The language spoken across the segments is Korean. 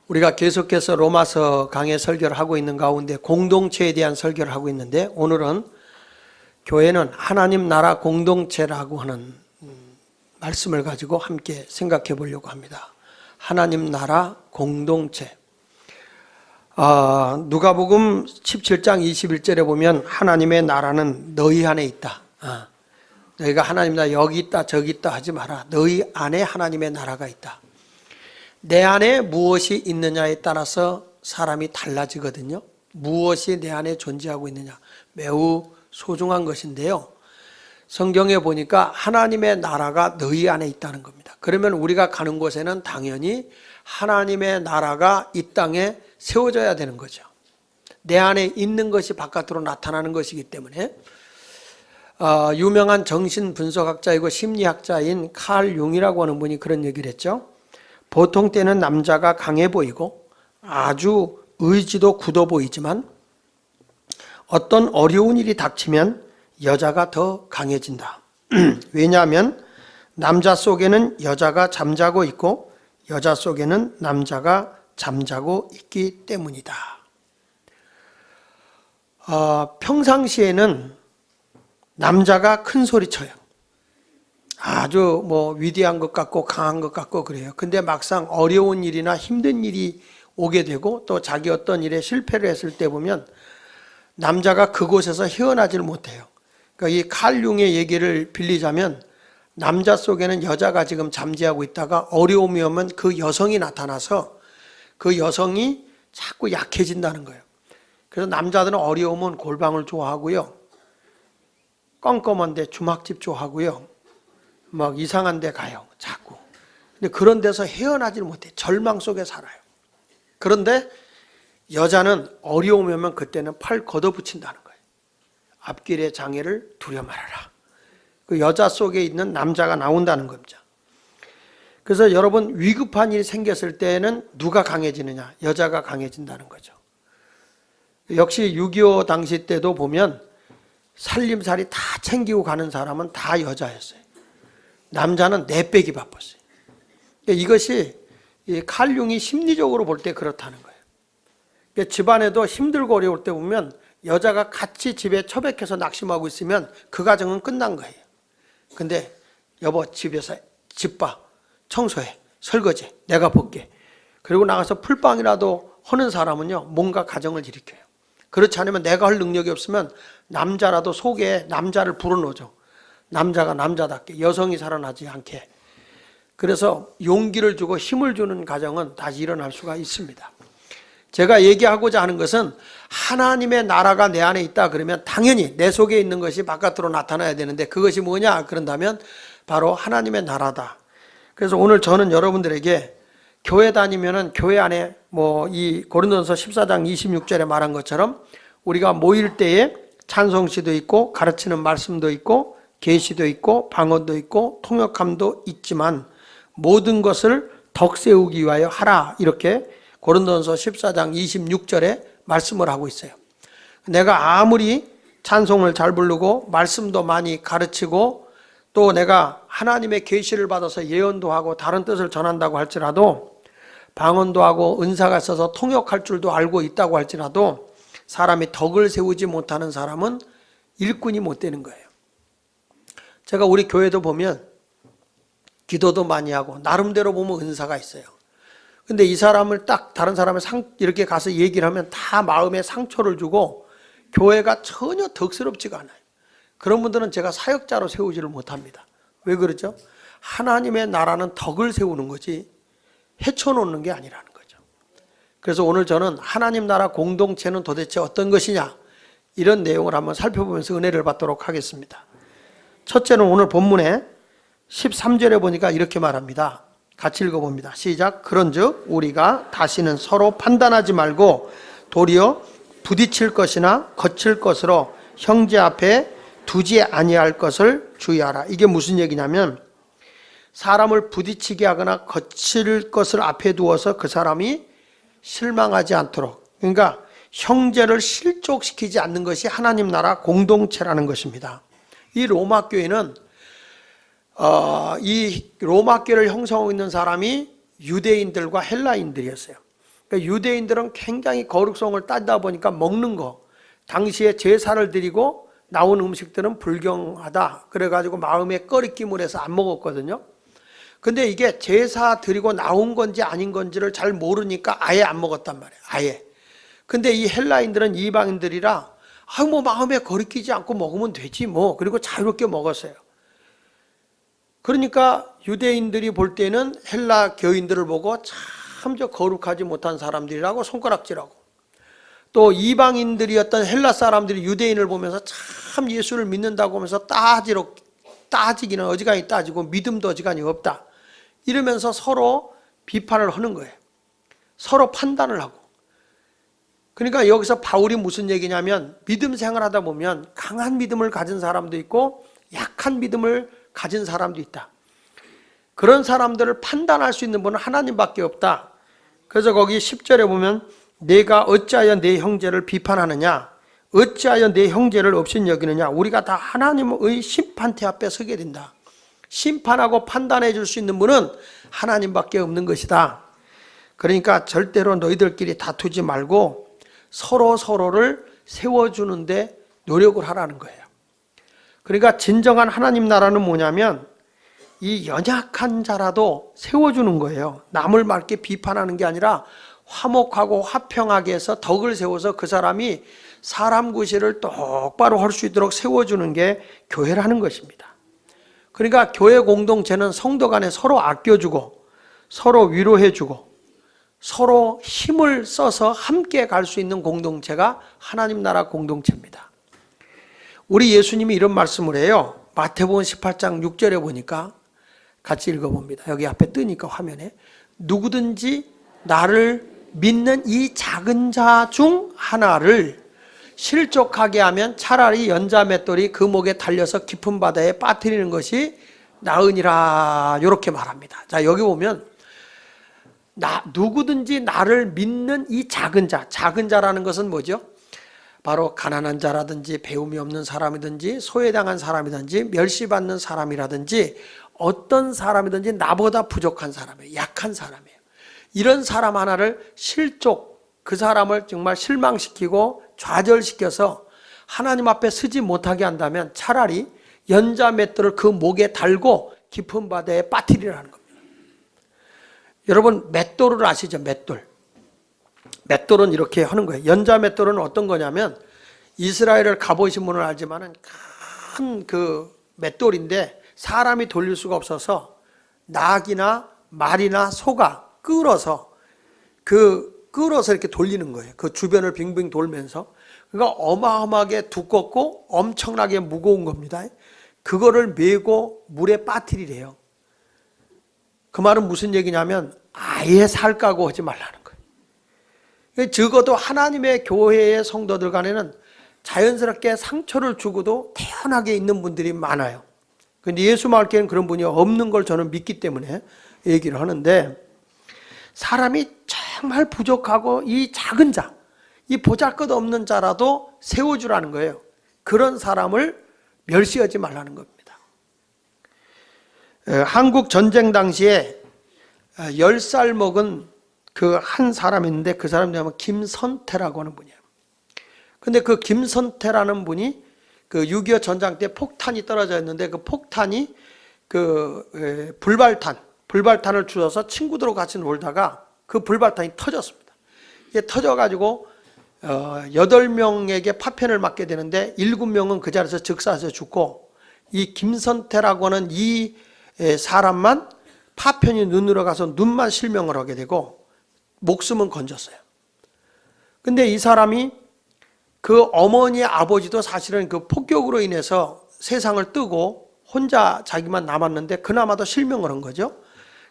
우리가 계속해서 로마서 강해 설교를 하고 있는 가운데 공동체에 대한 설교를 하고 있는데, 오늘은 교회는 하나님 나라 공동체라고 하는 말씀을 가지고 함께 생각해 보려고 합니다. 하나님 나라 공동체. 누가복음 17장 21절에 보면 하나님의 나라는 너희 안에 있다. 너희가 하나님 나라 여기 있다 저기 있다 하지 마라. 너희 안에 하나님의 나라가 있다. 내 안에 무엇이 있느냐에 따라서 사람이 달라지거든요. 무엇이 내 안에 존재하고 있느냐, 매우 소중한 것인데요. 성경에 보니까 하나님의 나라가 너희 안에 있다는 겁니다. 그러면 우리가 가는 곳에는 당연히 하나님의 나라가 이 땅에 세워져야 되는 거죠. 내 안에 있는 것이 바깥으로 나타나는 것이기 때문에 유명한 정신분석학자이고 심리학자인 칼 융이라고 하는 분이 그런 얘기를 했죠. 보통 때는 남자가 강해 보이고 아주 의지도 굳어 보이지만 어떤 어려운 일이 닥치면 여자가 더 강해진다. 왜냐하면 남자 속에는 여자가 잠자고 있고 여자 속에는 남자가 잠자고 있기 때문이다. 평상시에는 남자가 큰 소리 쳐요. 아주 위대한 것 같고 강한 것 같고 그래요. 근데 막상 어려운 일이나 힘든 일이 오게 되고 또 자기 어떤 일에 실패를 했을 때 보면 남자가 그곳에서 헤어나질 못해요. 그러니까 이 칼 융의 얘기를 빌리자면 남자 속에는 여자가 지금 잠재하고 있다가 어려움이 오면 그 여성이 나타나서 그 여성이 자꾸 약해진다는 거예요. 그래서 남자들은 어려우면 골방을 좋아하고요. 껌껌한데 주막집 좋아하고요. 막 이상한 데 가요. 자꾸. 근데 그런 데서 헤어나질 못해. 절망 속에 살아요. 그런데 여자는 어려움이 오면 그때는 팔 걷어붙인다는 거예요. 앞길의 장애를 두려 말아라. 그 여자 속에 있는 남자가 나온다는 겁니다. 그래서 여러분, 위급한 일이 생겼을 때는 누가 강해지느냐? 여자가 강해진다는 거죠. 역시 6.25 당시 때도 보면 살림살이 다 챙기고 가는 사람은 다 여자였어요. 남자는 내빼기 바빴어요. 그러니까 이것이 칼 융이 심리적으로 볼 때 그렇다는 거예요. 그러니까 집안에도 힘들고 어려울 때 보면 여자가 같이 집에 처박혀서 낙심하고 있으면 그 가정은 끝난 거예요. 근데 여보, 집에서 집 봐, 청소해, 설거지 내가 볼게. 그리고 나가서 풀빵이라도 하는 사람은요, 뭔가 가정을 일으켜요. 그렇지 않으면 내가 할 능력이 없으면 남자라도 속에 남자를 불어넣어줘. 남자가 남자답게, 여성이 살아나지 않게. 그래서 용기를 주고 힘을 주는 가정은 다시 일어날 수가 있습니다. 제가 얘기하고자 하는 것은 하나님의 나라가 내 안에 있다 그러면 당연히 내 속에 있는 것이 바깥으로 나타나야 되는데, 그것이 뭐냐 그런다면 바로 하나님의 나라다. 그래서 오늘 저는 여러분들에게 교회 다니면은 교회 안에 이 고린도전서 14장 26절에 말한 것처럼 우리가 모일 때에 찬송시도 있고 가르치는 말씀도 있고 계시도 있고 방언도 있고 통역함도 있지만 모든 것을 덕 세우기 위하여 하라, 이렇게 고린도전서 14장 26절에 말씀을 하고 있어요. 내가 아무리 찬송을 잘 부르고 말씀도 많이 가르치고 또 내가 하나님의 계시를 받아서 예언도 하고 다른 뜻을 전한다고 할지라도, 방언도 하고 은사가 있어서 통역할 줄도 알고 있다고 할지라도 사람이 덕을 세우지 못하는 사람은 일꾼이 못 되는 거예요. 제가 우리 교회도 보면 기도도 많이 하고 나름대로 보면 은사가 있어요. 근데 이 사람을 딱 다른 사람을 이렇게 가서 얘기를 하면 다 마음에 상처를 주고 교회가 전혀 덕스럽지가 않아요. 그런 분들은 제가 사역자로 세우지를 못합니다. 왜 그러죠? 하나님의 나라는 덕을 세우는 거지 헤쳐놓는 게 아니라는 거죠. 그래서 오늘 저는 하나님 나라 공동체는 도대체 어떤 것이냐, 이런 내용을 한번 살펴보면서 은혜를 받도록 하겠습니다. 첫째는 오늘 본문에 13절에 보니까 이렇게 말합니다. 같이 읽어봅니다. 시작. 그런즉 우리가 다시는 서로 판단하지 말고 도리어 부딪힐 것이나 거칠 것으로 형제 앞에 두지 아니할 것을 주의하라. 이게 무슨 얘기냐면 사람을 부딪히게 하거나 거칠 것을 앞에 두어서 그 사람이 실망하지 않도록, 그러니까 형제를 실족시키지 않는 것이 하나님 나라 공동체라는 것입니다. 이 로마 교회는 이 로마 교회를 형성하고 있는 사람이 유대인들과 헬라인들이었어요. 그러니까 유대인들은 굉장히 거룩성을 따지다 보니까 먹는 거, 당시에 제사를 드리고 나온 음식들은 불경하다 그래가지고 마음에 꺼리낌을 해서 안 먹었거든요. 근데 이게 제사 드리고 나온 건지 아닌 건지를 잘 모르니까 아예 안 먹었단 말이에요. 아예. 근데 이 헬라인들은 이방인들이라 뭐 마음에 거리끼지 않고 먹으면 되지 뭐, 그리고 자유롭게 먹었어요. 그러니까 유대인들이 볼 때는 헬라 교인들을 보고 참 저 거룩하지 못한 사람들이라고 손가락질하고, 또 이방인들이었던 헬라 사람들이 유대인을 보면서 참 예수를 믿는다고 하면서 따지기는 어지간히 따지고 믿음도 어지간히 없다 이러면서 서로 비판을 하는 거예요. 서로 판단을 하고. 그러니까 여기서 바울이 무슨 얘기냐면, 믿음 생활하다 보면 강한 믿음을 가진 사람도 있고 약한 믿음을 가진 사람도 있다. 그런 사람들을 판단할 수 있는 분은 하나님밖에 없다. 그래서 거기 10절에 보면 내가 어찌하여 내 형제를 비판하느냐, 어찌하여 내 형제를 없인 여기느냐. 우리가 다 하나님의 심판대 앞에 서게 된다. 심판하고 판단해 줄 수 있는 분은 하나님밖에 없는 것이다. 그러니까 절대로 너희들끼리 다투지 말고 서로를 세워주는데 노력을 하라는 거예요. 그러니까 진정한 하나님 나라는 뭐냐면 이 연약한 자라도 세워주는 거예요. 남을 맑게 비판하는 게 아니라 화목하고 화평하게 해서 덕을 세워서 그 사람이 사람 구실을 똑바로 할 수 있도록 세워주는 게 교회라는 것입니다. 그러니까 교회 공동체는 성도 간에 서로 아껴주고 서로 위로해주고 서로 힘을 써서 함께 갈 수 있는 공동체가 하나님 나라 공동체입니다. 우리 예수님이 이런 말씀을 해요. 마태복음 18장 6절에 보니까 같이 읽어봅니다. 여기 앞에 뜨니까 화면에, 누구든지 나를 믿는 이 작은 자 중 하나를 실족하게 하면 차라리 연자 맷돌이 그 목에 달려서 깊은 바다에 빠뜨리는 것이 나으니라, 이렇게 말합니다. 자, 여기 보면 누구든지 나를 믿는 이 작은 자라는 것은 뭐죠? 바로 가난한 자라든지 배움이 없는 사람이든지 소외당한 사람이든지 멸시받는 사람이라든지 어떤 사람이든지 나보다 부족한 사람이에요. 약한 사람이에요. 이런 사람 하나를 그 사람을 정말 실망시키고 좌절시켜서 하나님 앞에 서지 못하게 한다면 차라리 연자 맷돌을 그 목에 달고 깊은 바다에 빠뜨리라는 겁니다. 여러분, 맷돌을 아시죠? 맷돌은 이렇게 하는 거예요. 연자 맷돌은 어떤 거냐면, 이스라엘을 가보신 분은 알지만은 큰 그 맷돌인데 사람이 돌릴 수가 없어서 낙이나 말이나 소가 끌어서 이렇게 돌리는 거예요. 그 주변을 빙빙 돌면서. 그러니까 어마어마하게 두껍고 엄청나게 무거운 겁니다. 그거를 메고 물에 빠뜨리래요. 그 말은 무슨 얘기냐면 아예 살까고 하지 말라는 거예요. 적어도 하나님의 교회의 성도들 간에는 자연스럽게 상처를 주고도 태연하게 있는 분들이 많아요. 그런데 예수 말께는 그런 분이 없는 걸 저는 믿기 때문에 얘기를 하는데, 사람이 정말 부족하고 이 작은 자, 이 보잘것없는 자라도 세워주라는 거예요. 그런 사람을 멸시하지 말라는 겁니다. 한국 전쟁 당시에 10살 먹은 그 한 사람이 있는데, 그 사람이 뭐냐면 김선태라고 하는 분이에요. 근데 그 김선태라는 분이 그 6.25 전장 때 폭탄이 떨어져 있는데, 그 폭탄이 그 불발탄을 주워서 친구들하고 같이 놀다가 그 불발탄이 터졌습니다. 이게 터져가지고 8명에게 파편을 맞게 되는데 7명은 그 자리에서 즉사해서 죽고, 이 김선태라고 하는 이 사람만 파편이 눈으로 가서 눈만 실명을 하게 되고 목숨은 건졌어요. 근데 이 사람이 그 어머니의 아버지도 사실은 그 폭격으로 인해서 세상을 뜨고 혼자 자기만 남았는데 그나마도 실명을 한 거죠.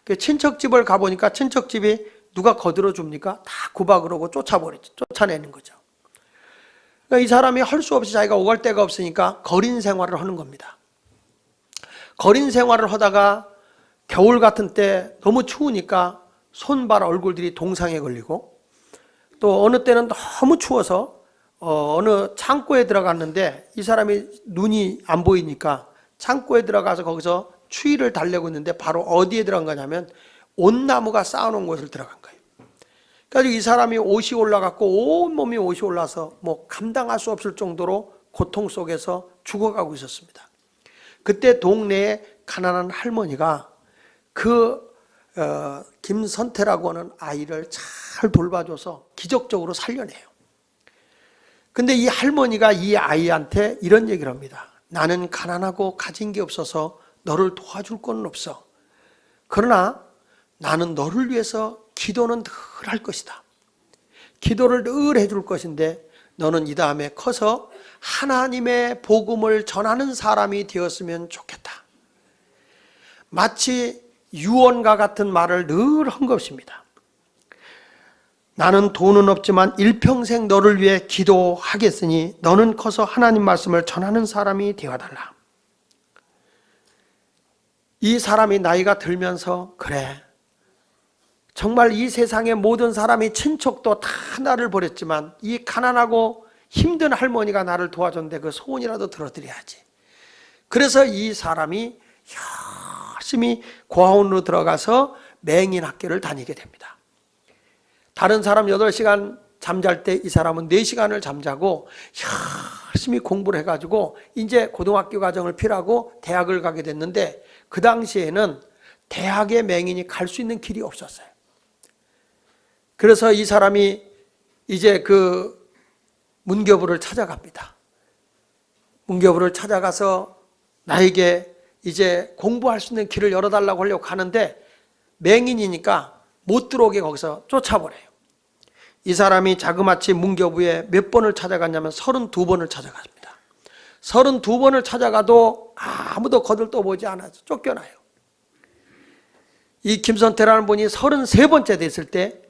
그 친척집을 가보니까 친척집이 누가 거들어 줍니까? 다 구박을 하고 쫓아내는 거죠. 그러니까 이 사람이 할 수 없이 자기가 오갈 데가 없으니까 거린 생활을 하는 겁니다. 거린 생활을 하다가 겨울 같은 때 너무 추우니까 손발 얼굴들이 동상에 걸리고, 또 어느 때는 너무 추워서 어느 창고에 들어갔는데 이 사람이 눈이 안 보이니까 창고에 들어가서 거기서 추위를 달래고 있는데 바로 어디에 들어간 거냐면 온나무가 쌓아놓은 곳을 들어간 거예요. 그래서 이 사람이 옷이 올라갔고 온몸이 옷이 올라서 뭐 감당할 수 없을 정도로 고통 속에서 죽어가고 있었습니다. 그때 동네에 가난한 할머니가 김선태라고 하는 아이를 잘 돌봐줘서 기적적으로 살려내요. 근데 이 할머니가 이 아이한테 이런 얘기를 합니다. 나는 가난하고 가진 게 없어서 너를 도와줄 건 없어. 그러나 나는 너를 위해서 기도는 늘 할 것이다. 기도를 늘 해줄 것인데 너는 이 다음에 커서 하나님의 복음을 전하는 사람이 되었으면 좋겠다. 마치 유언과 같은 말을 늘 한 것입니다. 나는 돈은 없지만 일평생 너를 위해 기도하겠으니 너는 커서 하나님 말씀을 전하는 사람이 되어달라. 이 사람이 나이가 들면서 그래, 정말 이 세상의 모든 사람이 친척도 다 나를 버렸지만 이 가난하고 힘든 할머니가 나를 도와줬는데 그 소원이라도 들어드려야지. 그래서 이 사람이 열심히 고아원으로 들어가서 맹인 학교를 다니게 됩니다. 다른 사람 8시간 잠잘 때 이 사람은 4시간을 잠자고 열심히 공부를 해가지고 이제 고등학교 과정을 필요하고 대학을 가게 됐는데 그 당시에는 대학에 맹인이 갈 수 있는 길이 없었어요. 그래서 이 사람이 이제 그 문교부를 찾아갑니다. 문교부를 찾아가서 나에게 이제 공부할 수 있는 길을 열어달라고 하려고 하는데 맹인이니까 못 들어오게 거기서 쫓아버려요. 이 사람이 자그마치 문교부에 몇 번을 찾아갔냐면 32번을 찾아갔습니다. 32번을 찾아가도 아무도 거들떠보지 않아서 쫓겨나요. 이 김선태라는 분이 33번째 됐을 때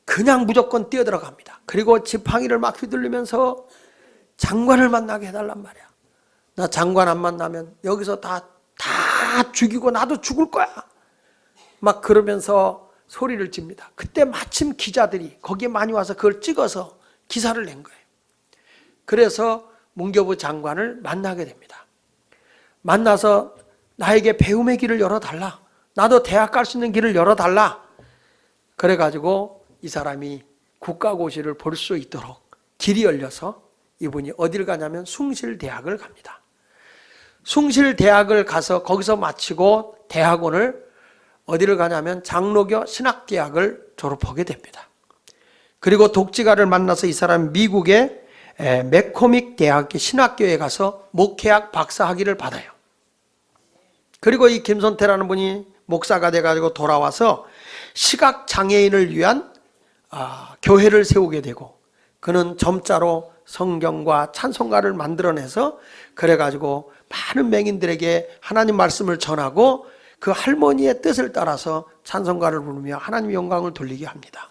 그냥 무조건 뛰어들어갑니다. 그리고 지팡이를 막 휘둘리면서 장관을 만나게 해달란 말이야. 나 장관 안 만나면 여기서 다 죽이고 나도 죽을 거야. 막 그러면서 소리를 칩니다. 그때 마침 기자들이 거기에 많이 와서 그걸 찍어서 기사를 낸 거예요. 그래서 문교부 장관을 만나게 됩니다. 만나서 나에게 배움의 길을 열어달라. 나도 대학 갈 수 있는 길을 열어달라. 그래가지고 이 사람이 국가고시를 볼 수 있도록 길이 열려서 이분이 어디를 가냐면 숭실대학을 갑니다. 숭실대학을 가서 거기서 마치고 대학원을 어디를 가냐면 장로교 신학대학을 졸업하게 됩니다. 그리고 독지가를 만나서 이 사람이 미국의 맥코믹 대학 신학교에 가서 목회학 박사학위를 받아요. 그리고 이 김선태라는 분이 목사가 돼가지고 돌아와서 시각장애인을 위한 교회를 세우게 되고 그는 점자로 성경과 찬송가를 만들어내서 그래가지고 많은 맹인들에게 하나님 말씀을 전하고 그 할머니의 뜻을 따라서 찬송가를 부르며 하나님의 영광을 돌리게 합니다.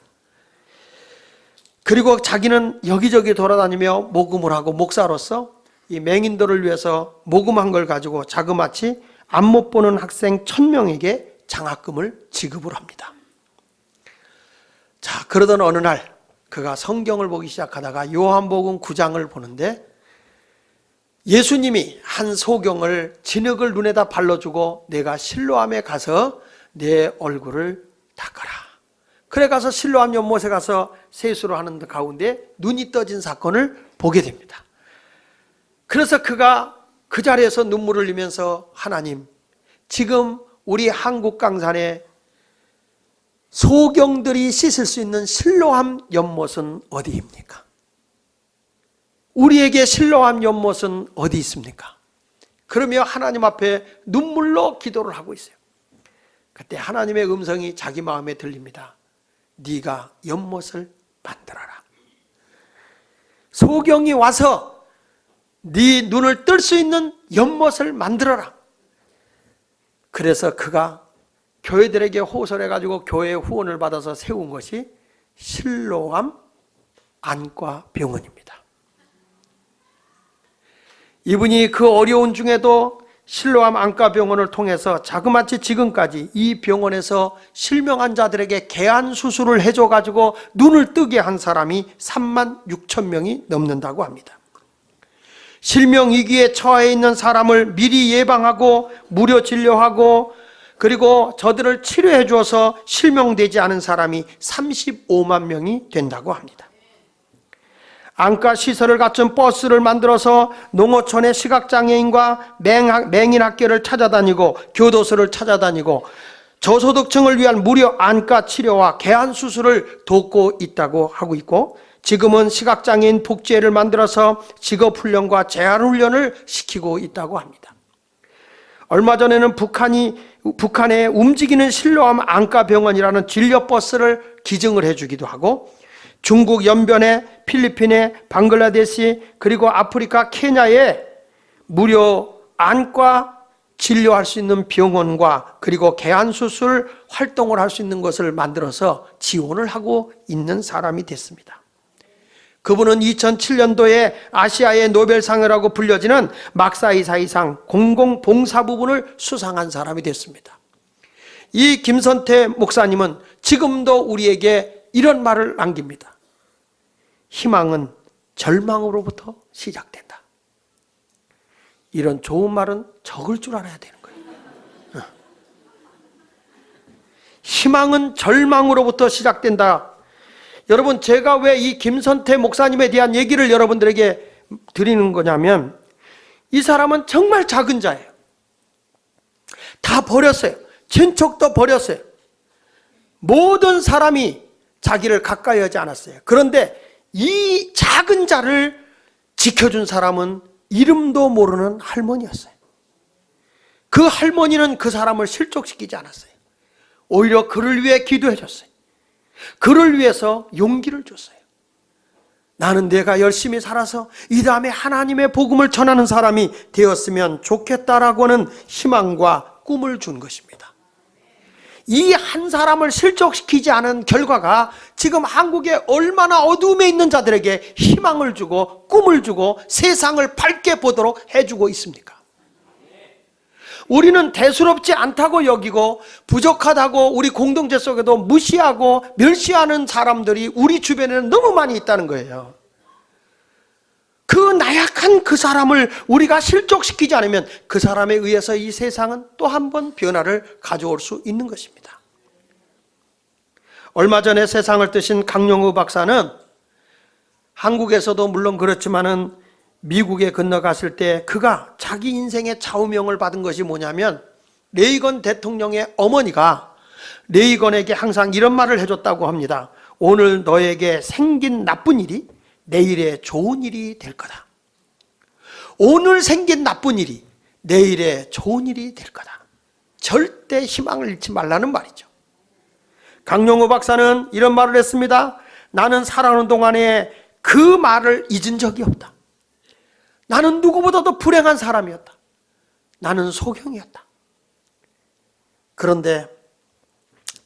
그리고 자기는 여기저기 돌아다니며 모금을 하고 목사로서 이 맹인들을 위해서 모금한 걸 가지고 자그마치 앞 못 보는 학생 1000명에게 장학금을 지급을 합니다. 자, 그러던 어느 날 그가 성경을 보기 시작하다가 요한복음 9장을 보는데 예수님이 한 소경을 진흙을 눈에다 발라주고 내가 실로암에 가서 내 얼굴을 닦아라. 그래 가서 실로암 연못에 가서 세수를 하는 가운데 눈이 떠진 사건을 보게 됩니다. 그래서 그가 그 자리에서 눈물을 흘리면서 하나님, 지금 우리 한국 강산에 소경들이 씻을 수 있는 실로암 연못은 어디입니까? 우리에게 실로암 연못은 어디 있습니까? 그러며 하나님 앞에 눈물로 기도를 하고 있어요. 그때 하나님의 음성이 자기 마음에 들립니다. 네가 연못을 만들어라. 소경이 와서 네 눈을 뜰 수 있는 연못을 만들어라. 그래서 그가 교회들에게 호소해가지고 교회의 후원을 받아서 세운 것이 실로암 안과병원입니다. 이분이 그 어려운 중에도 실로암 안과병원을 통해서 자그마치 지금까지 이 병원에서 실명한 자들에게 개안 수술을 해줘가지고 눈을 뜨게 한 사람이 36,000명이 넘는다고 합니다. 실명위기에 처해 있는 사람을 미리 예방하고 무료 진료하고 그리고 저들을 치료해 주어서 실명되지 않은 사람이 35만 명이 된다고 합니다. 안과 시설을 갖춘 버스를 만들어서 농어촌의 시각장애인과 맹인학교를 찾아다니고 교도소를 찾아다니고 저소득층을 위한 무료 안과 치료와 개안 수술을 돕고 있다고 하고 있고, 지금은 시각장애인 복지회를 만들어서 직업훈련과 재활훈련을 시키고 있다고 합니다. 얼마 전에는 북한에 움직이는 실로암 안과병원이라는 진료버스를 기증을 해주기도 하고, 중국 연변에, 필리핀에, 방글라데시, 그리고 아프리카 케냐에 무료 안과 진료할 수 있는 병원과 그리고 개안수술 활동을 할 수 있는 것을 만들어서 지원을 하고 있는 사람이 됐습니다. 그분은 2007년도에 아시아의 노벨상이라고 불려지는 막사이사이상 공공봉사 부분을 수상한 사람이 됐습니다. 이 김선태 목사님은 지금도 우리에게 이런 말을 남깁니다. 희망은 절망으로부터 시작된다. 이런 좋은 말은 적을 줄 알아야 되는 거예요. 희망은 절망으로부터 시작된다. 여러분, 제가 왜 이 김선태 목사님에 대한 얘기를 여러분들에게 드리는 거냐면, 이 사람은 정말 작은 자예요. 다 버렸어요. 친척도 버렸어요. 모든 사람이 자기를 가까이 하지 않았어요. 그런데 이 작은 자를 지켜준 사람은 이름도 모르는 할머니였어요. 그 할머니는 그 사람을 실족시키지 않았어요. 오히려 그를 위해 기도해 줬어요. 그를 위해서 용기를 줬어요. 나는 내가 열심히 살아서 이 다음에 하나님의 복음을 전하는 사람이 되었으면 좋겠다라고 하는 희망과 꿈을 준 것입니다. 이 한 사람을 실족시키지 않은 결과가 지금 한국에 얼마나 어두움에 있는 자들에게 희망을 주고 꿈을 주고 세상을 밝게 보도록 해주고 있습니까? 우리는 대수롭지 않다고 여기고 부족하다고 우리 공동체 속에도 무시하고 멸시하는 사람들이 우리 주변에는 너무 많이 있다는 거예요. 그 나약한 그 사람을 우리가 실족시키지 않으면 그 사람에 의해서 이 세상은 또 한 번 변화를 가져올 수 있는 것입니다. 얼마 전에 세상을 뜨신 강영우 박사는 한국에서도 물론 그렇지만은 미국에 건너갔을 때 그가 자기 인생의 좌우명을 받은 것이 뭐냐면, 레이건 대통령의 어머니가 레이건에게 항상 이런 말을 해줬다고 합니다. 오늘 너에게 생긴 나쁜 일이 내일의 좋은 일이 될 거다. 오늘 생긴 나쁜 일이 내일의 좋은 일이 될 거다. 절대 희망을 잃지 말라는 말이죠. 강용호 박사는 이런 말을 했습니다. 나는 살아오는 동안에 그 말을 잊은 적이 없다. 나는 누구보다도 불행한 사람이었다. 나는 소경이었다. 그런데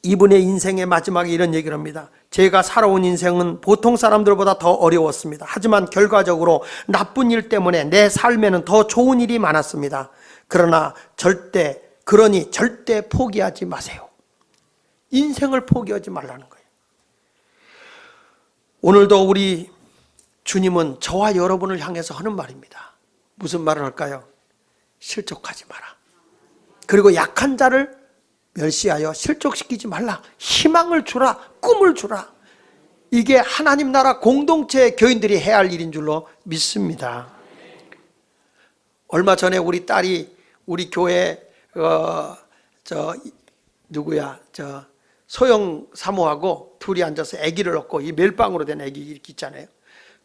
이분의 인생의 마지막에 이런 얘기를 합니다. 제가 살아온 인생은 보통 사람들보다 더 어려웠습니다. 하지만 결과적으로 나쁜 일 때문에 내 삶에는 더 좋은 일이 많았습니다. 그러니 절대 포기하지 마세요. 인생을 포기하지 말라는 거예요. 오늘도 우리 주님은 저와 여러분을 향해서 하는 말입니다. 무슨 말을 할까요? 실족하지 마라. 그리고 약한 자를 멸시하여 실족시키지 말라. 희망을 주라. 꿈을 주라. 이게 하나님 나라 공동체 교인들이 해야 할 일인 줄로 믿습니다. 얼마 전에 우리 딸이 우리 교회 소영 사모하고 둘이 앉아서 아기를 얻고, 이 멜빵으로 된 아기 이렇게 있잖아요.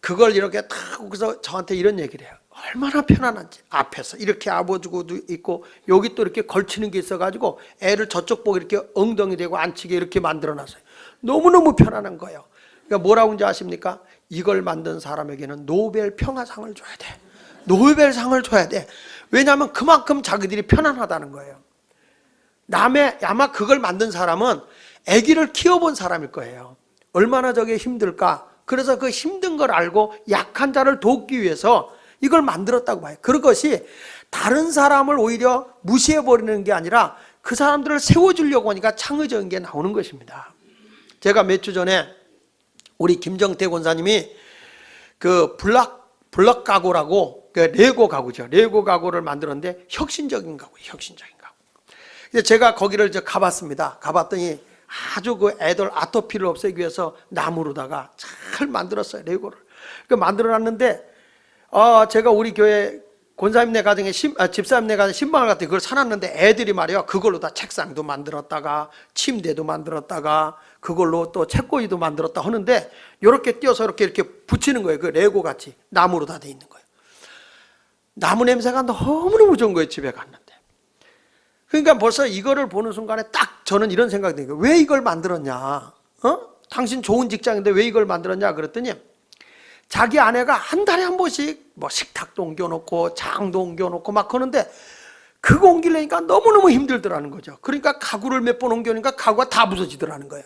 그걸 이렇게 탁 거기서 저한테 이런 얘기를 해요. 얼마나 편안한지. 앞에서 이렇게 아버지고도 있고 여기 또 이렇게 걸치는 게 있어가지고 애를 저쪽 보고 이렇게 엉덩이 대고 앉히게 이렇게 만들어놨어요. 너무너무 편안한 거예요. 그러니까 뭐라고 하는지 아십니까? 이걸 만든 사람에게는 노벨 평화상을 줘야 돼. 노벨상을 줘야 돼. 왜냐하면 그만큼 자기들이 편안하다는 거예요. 아마 그걸 만든 사람은 아기를 키워본 사람일 거예요. 얼마나 저게 힘들까. 그래서 그 힘든 걸 알고 약한 자를 돕기 위해서 이걸 만들었다고 봐요. 그것이 다른 사람을 오히려 무시해버리는 게 아니라 그 사람들을 세워주려고 하니까 창의적인 게 나오는 것입니다. 제가 몇 주 전에 우리 김정태 권사님이 그 블럭 가구라고, 그 레고 가구죠. 레고 가구를 만들었는데 혁신적인 가구. 이제 제가 거기를 이제 가봤습니다. 가봤더니 아주 그 애들 아토피를 없애기 위해서 나무로다가 잘 만들었어요. 레고를. 그 만들어놨는데 제가 우리 교회 권사님네 가정에 집사님네 가정에 신방을 갔더니 그걸 사놨는데 애들이 말이야 그걸로 다 책상도 만들었다가 침대도 만들었다가 그걸로 또 책꽂이도 만들었다 하는데 이렇게 띄어서 이렇게 붙이는 거예요. 그 레고 같이 나무로 다 돼 있는 거예요. 나무 냄새가 너무너무 좋은 거예요. 집에 갔는데. 그러니까 벌써 이거를 보는 순간에 딱 저는 이런 생각이 드는 거예요. 왜 이걸 만들었냐? 당신 좋은 직장인데 왜 이걸 만들었냐? 그랬더니 자기 아내가 한 달에 한 번씩 뭐 식탁도 옮겨놓고 장도 옮겨놓고 막 그러는데 그거 옮기려니까 너무너무 힘들더라는 거죠. 그러니까 가구를 몇 번 옮겨놓으니까 가구가 다 부서지더라는 거예요.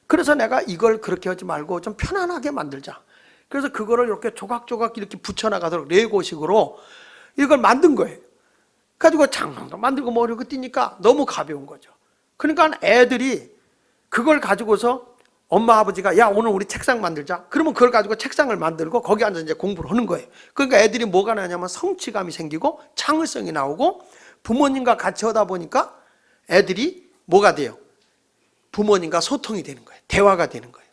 그래서 내가 이걸 그렇게 하지 말고 좀 편안하게 만들자. 그래서 그거를 이렇게 조각조각 이렇게 붙여나가도록 레고식으로 이걸 만든 거예요. 가지고 장롱도 만들고 뭐 이렇게 뛰니까 너무 가벼운 거죠. 그러니까 애들이 그걸 가지고서 엄마 아버지가 야 오늘 우리 책상 만들자. 그러면 그걸 가지고 책상을 만들고 거기 앉아서 이제 공부를 하는 거예요. 그러니까 애들이 뭐가 나냐면 성취감이 생기고 창의성이 나오고 부모님과 같이 하다 보니까 애들이 뭐가 돼요? 부모님과 소통이 되는 거예요. 대화가 되는 거예요.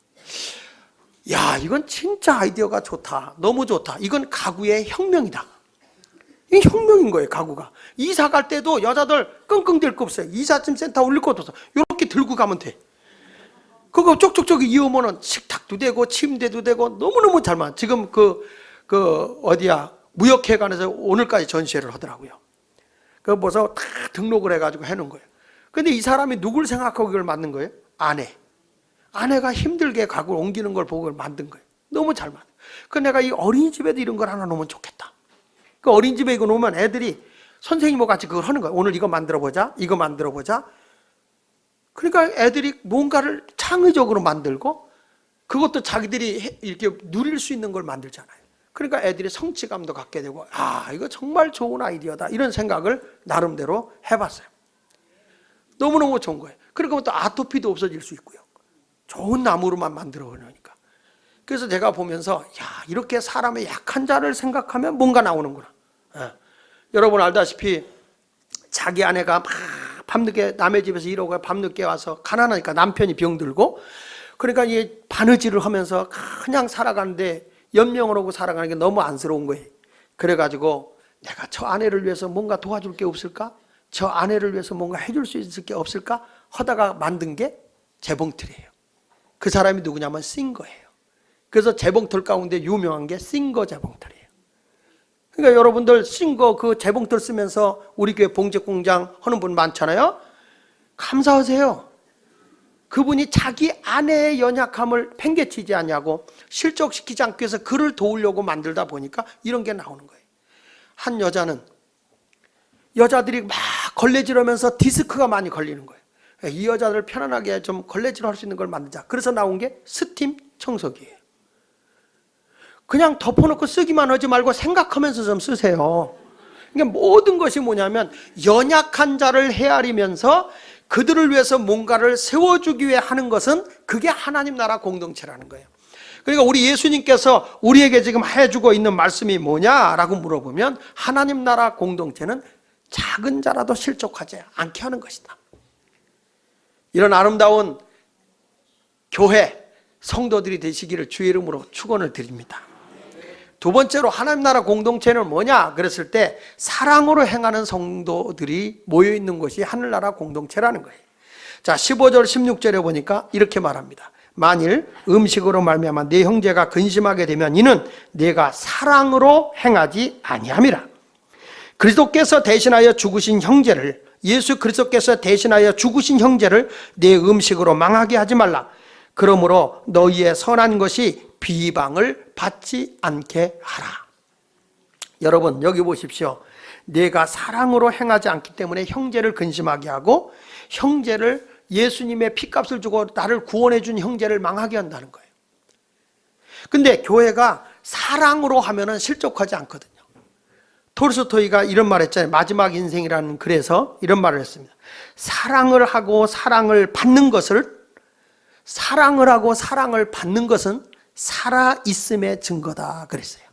야 이건 진짜 아이디어가 좋다. 너무 좋다. 이건 가구의 혁명이다. 이게 혁명인 거예요. 가구가. 이사 갈 때도 여자들 끙끙댈 거 없어요. 이삿짐 센터 올릴 것도 없어. 이렇게 들고 가면 돼. 그거 쪽쪽쪽 이으면은 식탁도 되고 침대도 되고 너무너무 잘 만. 지금 어디야 무역회관에서 오늘까지 전시회를 하더라고요. 그거 벌써 다 등록을 해가지고 해놓은 거예요. 근데 이 사람이 누굴 생각하고 이걸 만든 거예요? 아내가 힘들게 가구를 옮기는 걸 보고 만든 거예요. 너무 잘 만든. 그 내가 이 어린이집에도 이런 걸 하나 놓으면 좋겠다. 그 어린이집에 이거 놓으면 애들이 선생님하고 같이 그걸 하는 거예요. 오늘 이거 만들어 보자. 이거 만들어 보자. 그러니까 애들이 뭔가를 창의적으로 만들고 그것도 자기들이 이렇게 누릴 수 있는 걸 만들잖아요. 그러니까 애들이 성취감도 갖게 되고 이거 정말 좋은 아이디어다 이런 생각을 나름대로 해봤어요. 너무너무 좋은 거예요. 그러니까 또 아토피도 없어질 수 있고요. 좋은 나무로만 만들어 놓으니까. 그래서 제가 보면서 이렇게 사람의 약한 자를 생각하면 뭔가 나오는구나. 여러분 알다시피 자기 아내가 막 밤늦게 남의 집에서 일하고 밤늦게 와서 가난하니까 남편이 병들고 그러니까 이 바느질을 하면서 그냥 살아가는데 연명을 하고 살아가는 게 너무 안쓰러운 거예요. 그래가지고 내가 저 아내를 위해서 뭔가 도와줄 게 없을까? 저 아내를 위해서 뭔가 해줄 수 있을 게 없을까? 하다가 만든 게 재봉틀이에요. 그 사람이 누구냐면 싱거예요. 그래서 재봉틀 가운데 유명한 게 싱거 재봉틀이에요. 그러니까 여러분들 싱거 그 재봉틀 쓰면서 우리 교회 봉제공장 하는 분 많잖아요. 감사하세요. 그분이 자기 아내의 연약함을 팽개치지 않냐고 실족시키지 않기 위해서 그를 도우려고 만들다 보니까 이런 게 나오는 거예요. 한 여자들이 막 걸레질하면서 디스크가 많이 걸리는 거예요. 이 여자들을 편안하게 좀 걸레질할 수 있는 걸 만들자. 그래서 나온 게 스팀 청소기예요. 그냥 덮어놓고 쓰기만 하지 말고 생각하면서 좀 쓰세요. 그러니까 모든 것이 뭐냐면 연약한 자를 헤아리면서 그들을 위해서 뭔가를 세워주기 위해 하는 것은 그게 하나님 나라 공동체라는 거예요. 그러니까 우리 예수님께서 우리에게 지금 해주고 있는 말씀이 뭐냐라고 물어보면 하나님 나라 공동체는 작은 자라도 실족하지 않게 하는 것이다. 이런 아름다운 교회 성도들이 되시기를 주의 이름으로 축원을 드립니다. 두 번째로 하나님 나라 공동체는 뭐냐 그랬을 때 사랑으로 행하는 성도들이 모여있는 것이 하늘나라 공동체라는 거예요. 자 15절 16절에 보니까 이렇게 말합니다. 만일 음식으로 말미암아 네 형제가 근심하게 되면 이는 네가 사랑으로 행하지 아니함이라. 그리스도께서 대신하여 죽으신 형제를 예수 그리스도께서 대신하여 죽으신 형제를 네 음식으로 망하게 하지 말라. 그러므로 너희의 선한 것이 비방을 받지 않게 하라. 여러분 여기 보십시오. 내가 사랑으로 행하지 않기 때문에 형제를 근심하게 하고 형제를 예수님의 피값을 주고 나를 구원해 준 형제를 망하게 한다는 거예요. 근데 교회가 사랑으로 하면은 실족하지 않거든요. 톨스토이가 이런 말 했잖아요. 마지막 인생이라는 글에서 이런 말을 했습니다. 사랑을 하고 사랑을 받는 것은 살아있음의 증거다 그랬어요.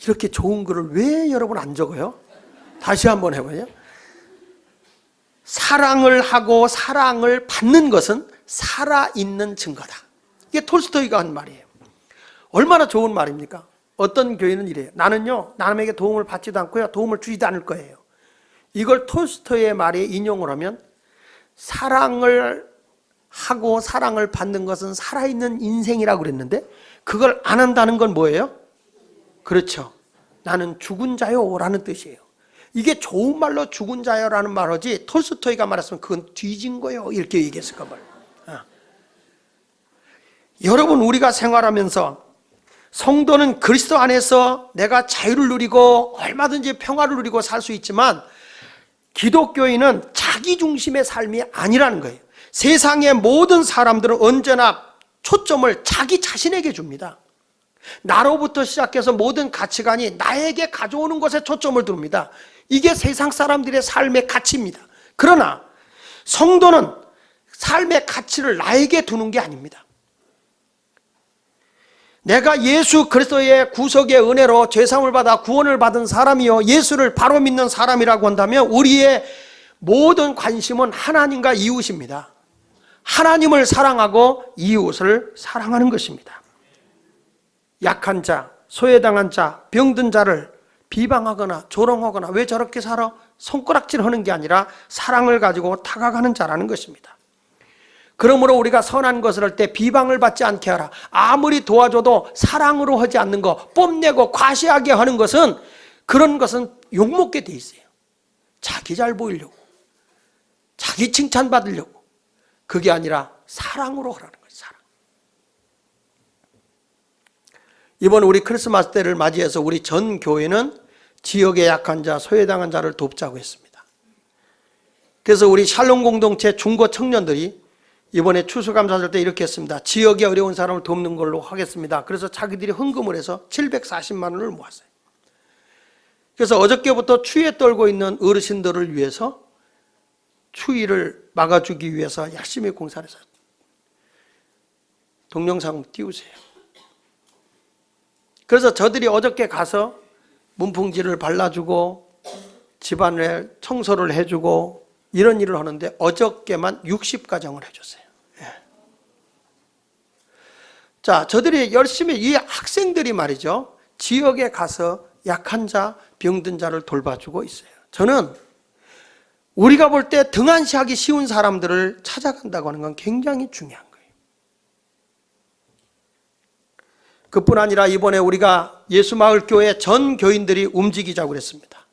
이렇게 좋은 글을 왜 여러분 안 적어요? 다시 한번 해보죠. 사랑을 하고 사랑을 받는 것은 살아있는 증거다. 이게 톨스토이가 한 말이에요. 얼마나 좋은 말입니까? 어떤 교인은 이래요. 나는요, 남에게 도움을 받지도 않고요, 도움을 주지도 않을 거예요. 이걸 톨스토이의 말에 인용을 하면 사랑을 하고 사랑을 받는 것은 살아있는 인생이라고 그랬는데 그걸 안 한다는 건 뭐예요? 그렇죠. 나는 죽은 자요 라는 뜻이에요. 이게 좋은 말로 죽은 자요라는 말이지 톨스토이가 말했으면 그건 뒤진 거요 이렇게 얘기했을 거예요. 여러분, 우리가 생활하면서 성도는 그리스도 안에서 내가 자유를 누리고 얼마든지 평화를 누리고 살 수 있지만 기독교인은 자기 중심의 삶이 아니라는 거예요. 세상의 모든 사람들은 언제나 초점을 자기 자신에게 줍니다. 나로부터 시작해서 모든 가치관이 나에게 가져오는 것에 초점을 둡니다. 이게 세상 사람들의 삶의 가치입니다. 그러나 성도는 삶의 가치를 나에게 두는 게 아닙니다. 내가 예수 그리스도의 구속의 은혜로 죄사함을 받아 구원을 받은 사람이요 예수를 바로 믿는 사람이라고 한다면 우리의 모든 관심은 하나님과 이웃입니다. 하나님을 사랑하고 이웃을 사랑하는 것입니다. 약한 자, 소외당한 자, 병든 자를 비방하거나 조롱하거나 왜 저렇게 살아? 손가락질하는 게 아니라 사랑을 가지고 다가가는 자라는 것입니다. 그러므로 우리가 선한 것을 할 때 비방을 받지 않게 하라. 아무리 도와줘도 사랑으로 하지 않는 거, 뽐내고 과시하게 하는 것은 그런 것은 욕먹게 돼 있어요. 자기 잘 보이려고, 자기 칭찬받으려고. 그게 아니라 사랑으로 하라는 거예요. 사랑. 이번 우리 크리스마스 때를 맞이해서 우리 전 교회는 지역의 약한 자, 소외당한 자를 돕자고 했습니다. 그래서 우리 샬롬 공동체 중고 청년들이 이번에 추수감사절 때 이렇게 했습니다. 지역에 어려운 사람을 돕는 걸로 하겠습니다. 그래서 자기들이 헌금을 해서 740만 원을 모았어요. 그래서 어저께부터 추위에 떨고 있는 어르신들을 위해서 추위를 막아주기 위해서 열심히 공사를 했어요. 동영상 띄우세요. 그래서 저들이 어저께 가서 문풍지를 발라주고 집안을 청소를 해주고 이런 일을 하는데 어저께만 60가정을 해줬어요. 자, 저들이 열심히, 이 학생들이 말이죠, 지역에 가서 약한 자, 병든 자를 돌봐주고 있어요. 저는 우리가 볼 때 등한시하기 쉬운 사람들을 찾아간다고 하는 건 굉장히 중요한 거예요. 그뿐 아니라 이번에 우리가 예수마을교회 전 교인들이 움직이자고 그랬습니다.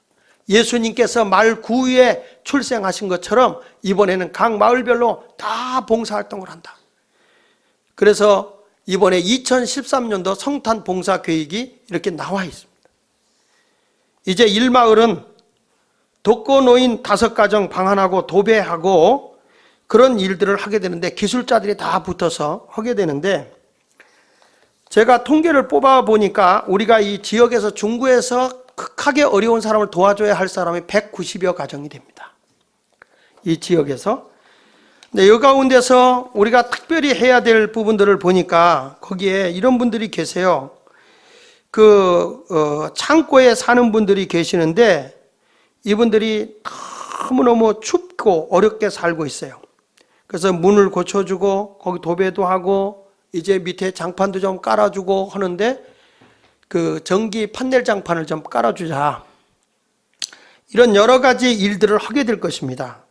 예수님께서 마을 구유에 출생하신 것처럼 이번에는 각 마을별로 다 봉사활동을 한다. 그래서 이번에 2013년도 성탄 봉사 계획이 이렇게 나와 있습니다. 이제 1마을은 독거노인 5가정 방한하고 도배하고 그런 일들을 하게 되는데 기술자들이 다 붙어서 하게 되는데 제가 통계를 뽑아 보니까 우리가 이 지역에서 중구에서 극하게 어려운 사람을 도와줘야 할 사람이 190여 가정이 됩니다. 이 지역에서. 근데 이 가운데서 우리가 특별히 해야 될 부분들을 보니까 거기에 이런 분들이 계세요. 창고에 사는 분들이 계시는데 이분들이 너무너무 춥고 어렵게 살고 있어요. 그래서 문을 고쳐주고 거기 도배도 하고 이제 밑에 장판도 좀 깔아주고 하는데 그 전기 판넬 장판을 좀 깔아주자. 이런 여러 가지 일들을 하게 될 것입니다.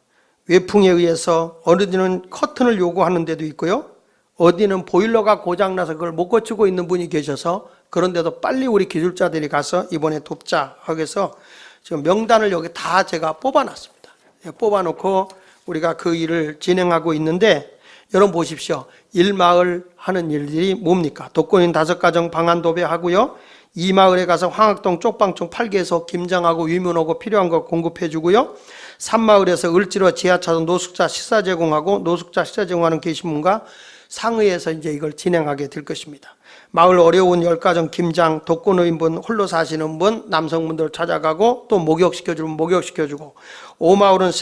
외풍에 의해서 어디는 커튼을 요구하는 데도 있고요. 어디는 보일러가 고장나서 그걸 못 고치고 있는 분이 계셔서 그런데도 빨리 우리 기술자들이 가서 이번에 돕자 하겠어 지금 명단을 여기 다 제가 뽑아놨습니다. 뽑아놓고 우리가 그 일을 진행하고 있는데 여러분 보십시오. 1마을 하는 일들이 뭡니까? 독거노인 5가정 방한 도배하고요. 2마을에 가서 황학동 쪽방촌 8개소 김장하고 위문하고 필요한 거 공급해 주고요. 3마을에서 을지로 지하차도 노숙자 식사 제공하고 노숙자 식사 제공하는 게시문과 상의해서 이제 이걸 진행하게 될 것입니다. 마을 어려운 10가정 김장, 독거노인분 홀로 사시는 분 남성분들 찾아가고 또 목욕시켜주면 목욕시켜주고 5마을은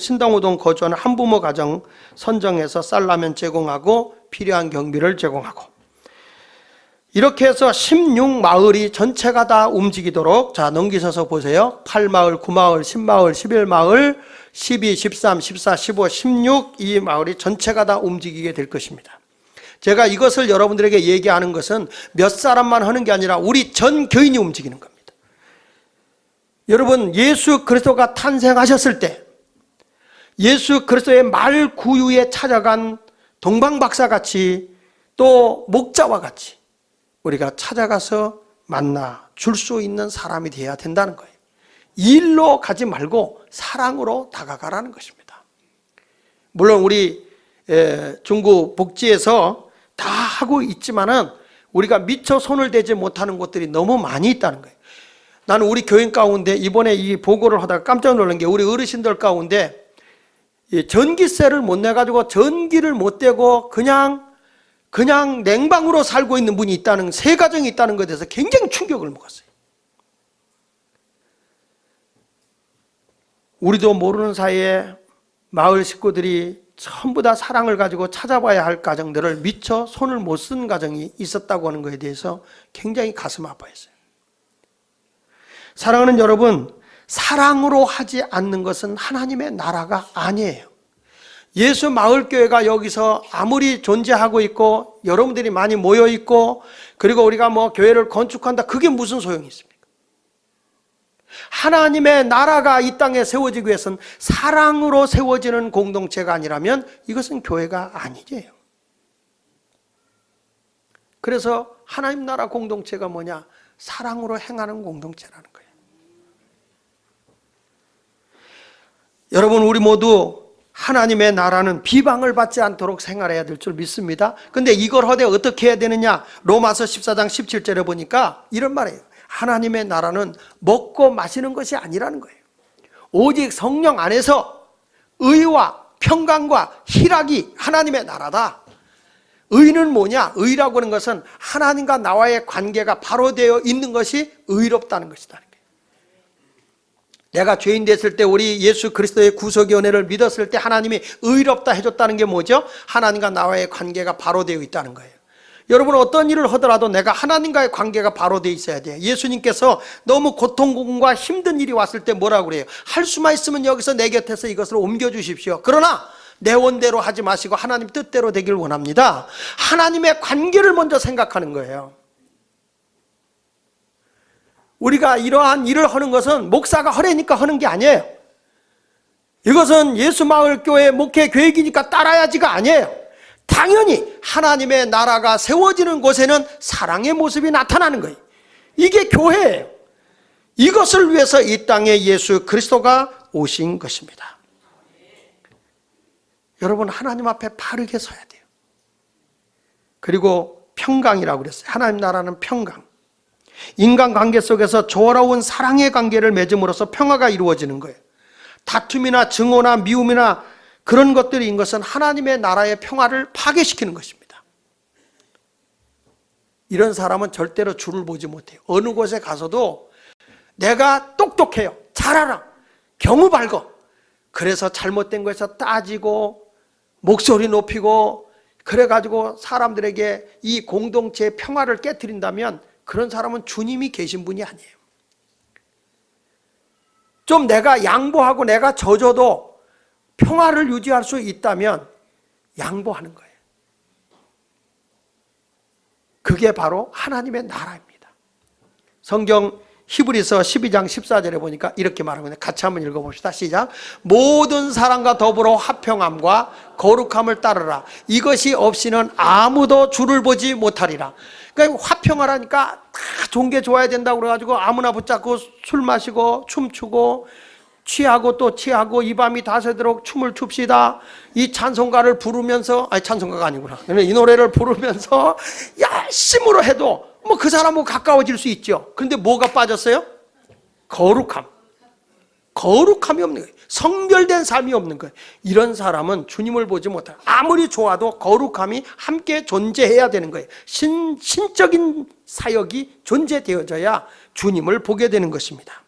신당호동 거주하는 한부모 가정 선정해서 쌀라면 제공하고 필요한 경비를 제공하고 이렇게 해서 16마을이 전체가 다 움직이도록, 자, 넘기셔서 보세요. 8마을, 9마을, 10마을, 11마을, 12, 13, 14, 15, 16, 이 마을이 전체가 다 움직이게 될 것입니다. 제가 이것을 여러분들에게 얘기하는 것은 몇 사람만 하는 게 아니라 우리 전 교인이 움직이는 겁니다. 여러분, 예수 그리스도가 탄생하셨을 때 예수 그리스도의 말 구유에 찾아간 동방박사같이 또 목자와 같이 우리가 찾아가서 만나 줄 수 있는 사람이 되어야 된다는 거예요. 일로 가지 말고 사랑으로 다가가라는 것입니다. 물론 우리 중구 복지에서 다 하고 있지만은 우리가 미처 손을 대지 못하는 곳들이 너무 많이 있다는 거예요. 나는 우리 교인 가운데 이번에 이 보고를 하다가 깜짝 놀란 게 우리 어르신들 가운데 전기세를 못 내가지고 전기를 못 대고 그냥 냉방으로 살고 있는 분이 있다는, 세 가정이 있다는 것에 대해서 굉장히 충격을 먹었어요. 우리도 모르는 사이에 마을 식구들이 전부 다 사랑을 가지고 찾아봐야 할 가정들을 미처 손을 못 쓴 가정이 있었다고 하는 것에 대해서 굉장히 가슴 아파했어요. 사랑하는 여러분, 사랑으로 하지 않는 것은 하나님의 나라가 아니에요. 예수 마을교회가 여기서 아무리 존재하고 있고 여러분들이 많이 모여 있고 그리고 우리가 뭐 교회를 건축한다, 그게 무슨 소용이 있습니까? 하나님의 나라가 이 땅에 세워지기 위해서는 사랑으로 세워지는 공동체가 아니라면 이것은 교회가 아니에요. 그래서 하나님 나라 공동체가 뭐냐? 사랑으로 행하는 공동체라는 거예요. 여러분, 우리 모두 하나님의 나라는 비방을 받지 않도록 생활해야 될 줄 믿습니다. 근데 이걸 하되 어떻게 해야 되느냐? 로마서 14장 17절에 보니까 이런 말이에요. 하나님의 나라는 먹고 마시는 것이 아니라는 거예요. 오직 성령 안에서 의와 평강과 희락이 하나님의 나라다. 의는 뭐냐? 의라고 하는 것은 하나님과 나와의 관계가 바로 되어 있는 것이 의롭다는 것이다. 내가 죄인 됐을 때 우리 예수 그리스도의 구속의 은혜를 믿었을 때 하나님이 의롭다 해줬다는 게 뭐죠? 하나님과 나와의 관계가 바로 되어 있다는 거예요. 여러분, 어떤 일을 하더라도 내가 하나님과의 관계가 바로 되어 있어야 돼요. 예수님께서 너무 고통과 힘든 일이 왔을 때 뭐라고 그래요? 할 수만 있으면 여기서 내 곁에서 이것을 옮겨주십시오. 그러나 내 원대로 하지 마시고 하나님 뜻대로 되길 원합니다. 하나님의 관계를 먼저 생각하는 거예요. 우리가 이러한 일을 하는 것은 목사가 하려니까 하는 게 아니에요. 이것은 예수마을교회 목회 계획이니까 따라야지가 아니에요. 당연히 하나님의 나라가 세워지는 곳에는 사랑의 모습이 나타나는 거예요. 이게 교회예요. 이것을 위해서 이 땅에 예수 그리스도가 오신 것입니다. 여러분, 하나님 앞에 바르게 서야 돼요. 그리고 평강이라고 그랬어요. 하나님 나라는 평강. 인간관계 속에서 조화로운 사랑의 관계를 맺음으로써 평화가 이루어지는 거예요. 다툼이나 증오나 미움이나 그런 것들인 것은 하나님의 나라의 평화를 파괴시키는 것입니다. 이런 사람은 절대로 주를 보지 못해요. 어느 곳에 가서도 내가 똑똑해요, 잘 알아, 경우 밝어, 그래서 잘못된 것에서 따지고 목소리 높이고 그래가지고 사람들에게 이 공동체의 평화를 깨트린다면 그런 사람은 주님이 계신 분이 아니에요. 좀 내가 양보하고 내가 져줘도 평화를 유지할 수 있다면 양보하는 거예요. 그게 바로 하나님의 나라입니다. 성경 히브리서 12장 14절에 보니까 이렇게 말하거든요. 같이 한번 읽어봅시다. 시작. 모든 사람과 더불어 화평함과 거룩함을 따르라. 이것이 없이는 아무도 주를 보지 못하리라. 그러니까 화평을 하니까 다 좋은 게 좋아야 된다고 그래가지고 아무나 붙잡고 술 마시고 춤추고 취하고 또 취하고 이 밤이 다 새도록 춤을 춥시다. 이 찬송가를 부르면서, 아니 찬송가가 아니구나, 이 노래를 부르면서 열심으로 해도 뭐 그 사람하고 가까워질 수 있죠. 그런데 뭐가 빠졌어요? 거룩함. 거룩함이 없는 거예요. 성별된 삶이 없는 거예요. 이런 사람은 주님을 보지 못해요. 아무리 좋아도 거룩함이 함께 존재해야 되는 거예요. 신적인 사역이 존재되어져야 주님을 보게 되는 것입니다.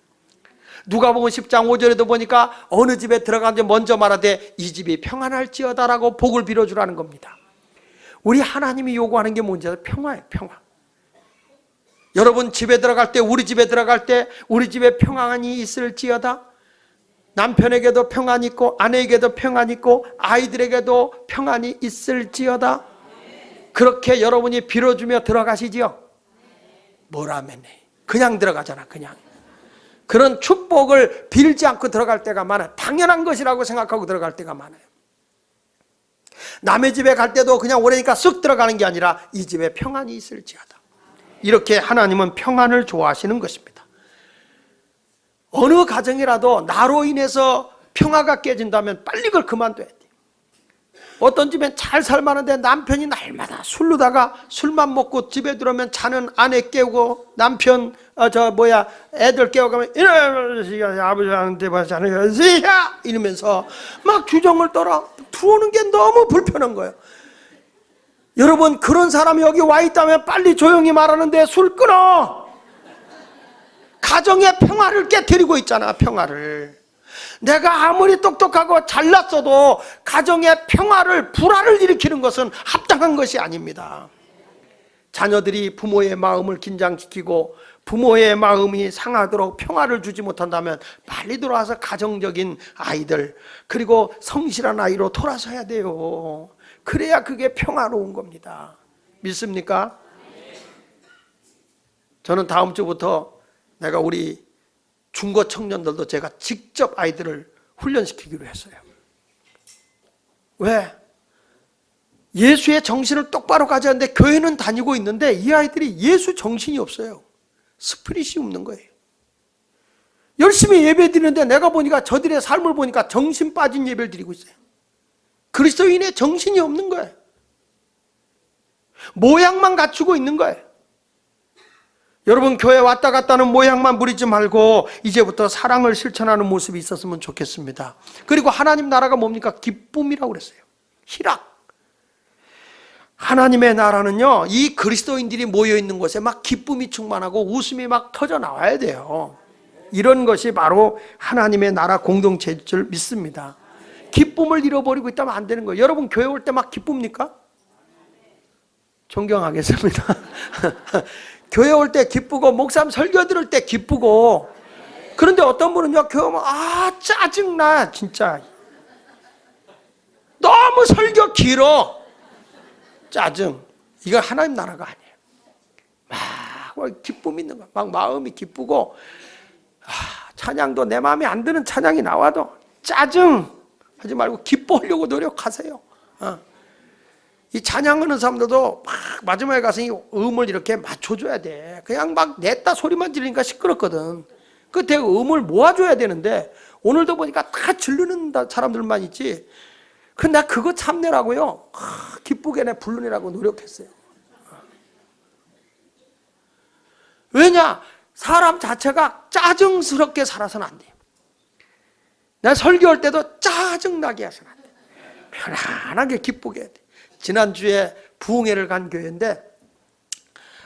누가복음 10장 5절에도 보니까 어느 집에 들어가는데 먼저 말하되 이 집이 평안할지어다라고 복을 빌어주라는 겁니다. 우리 하나님이 요구하는 게 뭔지 알아요? 평화예요. 평화. 여러분 집에 들어갈 때, 우리 집에 들어갈 때 우리 집에 평안이 있을지어다. 남편에게도 평안이 있고 아내에게도 평안이 있고 아이들에게도 평안이 있을지어다. 그렇게 여러분이 빌어주며 들어가시지요? 뭐라면 해. 그냥 들어가잖아. 그냥. 그런 축복을 빌지 않고 들어갈 때가 많아요. 당연한 것이라고 생각하고 들어갈 때가 많아요. 남의 집에 갈 때도 그냥 오래니까 쓱 들어가는 게 아니라 이 집에 평안이 있을지어다. 이렇게 하나님은 평안을 좋아하시는 것입니다. 어느 가정이라도 나로 인해서 평화가 깨진다면 빨리 그걸 그만둬야 돼. 어떤 집엔 잘 살만한데 남편이 날마다 술로다가 술만 먹고 집에 들어오면 자는 아내 깨우고 남편 애들 깨워가면 아버지한테 봐자는 여시야 이러면서 막 규정을 떨어 들어오는 게 너무 불편한 거예요. 여러분 그런 사람이 여기 와 있다면 빨리 조용히 말하는데 술 끊어. 가정의 평화를 깨트리고 있잖아. 평화를. 내가 아무리 똑똑하고 잘났어도 가정의 평화를 불화를 일으키는 것은 합당한 것이 아닙니다. 자녀들이 부모의 마음을 긴장시키고 부모의 마음이 상하도록 평화를 주지 못한다면 빨리 들어와서 가정적인 아이들 그리고 성실한 아이로 돌아서야 돼요. 그래야 그게 평화로운 겁니다. 믿습니까? 저는 다음 주부터 내가 우리 중고 청년들도 제가 직접 아이들을 훈련시키기로 했어요. 왜? 예수의 정신을 똑바로 가져야 하는데 교회는 다니고 있는데 이 아이들이 예수 정신이 없어요. 스피릿이 없는 거예요. 열심히 예배 드리는데 내가 보니까 저들의 삶을 보니까 정신 빠진 예배를 드리고 있어요. 그리스도인의 정신이 없는 거예요. 모양만 갖추고 있는 거예요. 여러분 교회 왔다 갔다는 모양만 부리지 말고 이제부터 사랑을 실천하는 모습이 있었으면 좋겠습니다. 그리고 하나님 나라가 뭡니까? 기쁨이라고 그랬어요. 희락. 하나님의 나라는요, 이 그리스도인들이 모여있는 곳에 막 기쁨이 충만하고 웃음이 막 터져 나와야 돼요. 이런 것이 바로 하나님의 나라 공동체일 줄 믿습니다. 기쁨을 잃어버리고 있다면 안 되는 거예요. 여러분 교회 올 때 막 기쁩니까? 존경하겠습니다. 교회 올 때 기쁘고 목사님 설교 들을 때 기쁘고 그런데 어떤 분은요 교회 오면 짜증나 진짜 너무 설교 길어 짜증. 이거 하나님 나라가 아니에요. 막 기쁨 있는 거 막 마음이 기쁘고 찬양도 내 마음에 안 드는 찬양이 나와도 짜증 하지 말고 기뻐하려고 노력하세요. 이 찬양하는 사람들도 막 마지막에 가서 이 음을 이렇게 맞춰줘야 돼. 그냥 막 냈다 소리만 지르니까 시끄럽거든. 끝에 음을 모아줘야 되는데 오늘도 보니까 다 지르는 사람들만 있지. 근데 나 그거 참내라고요. 기쁘게 내 부르느라고 노력했어요. 왜냐? 사람 자체가 짜증스럽게 살아서는 안 돼요. 내가 설교할 때도 짜증나게 해서는 안 돼요. 편안하게 기쁘게 해야 돼. 지난주에 부흥회를 간 교회인데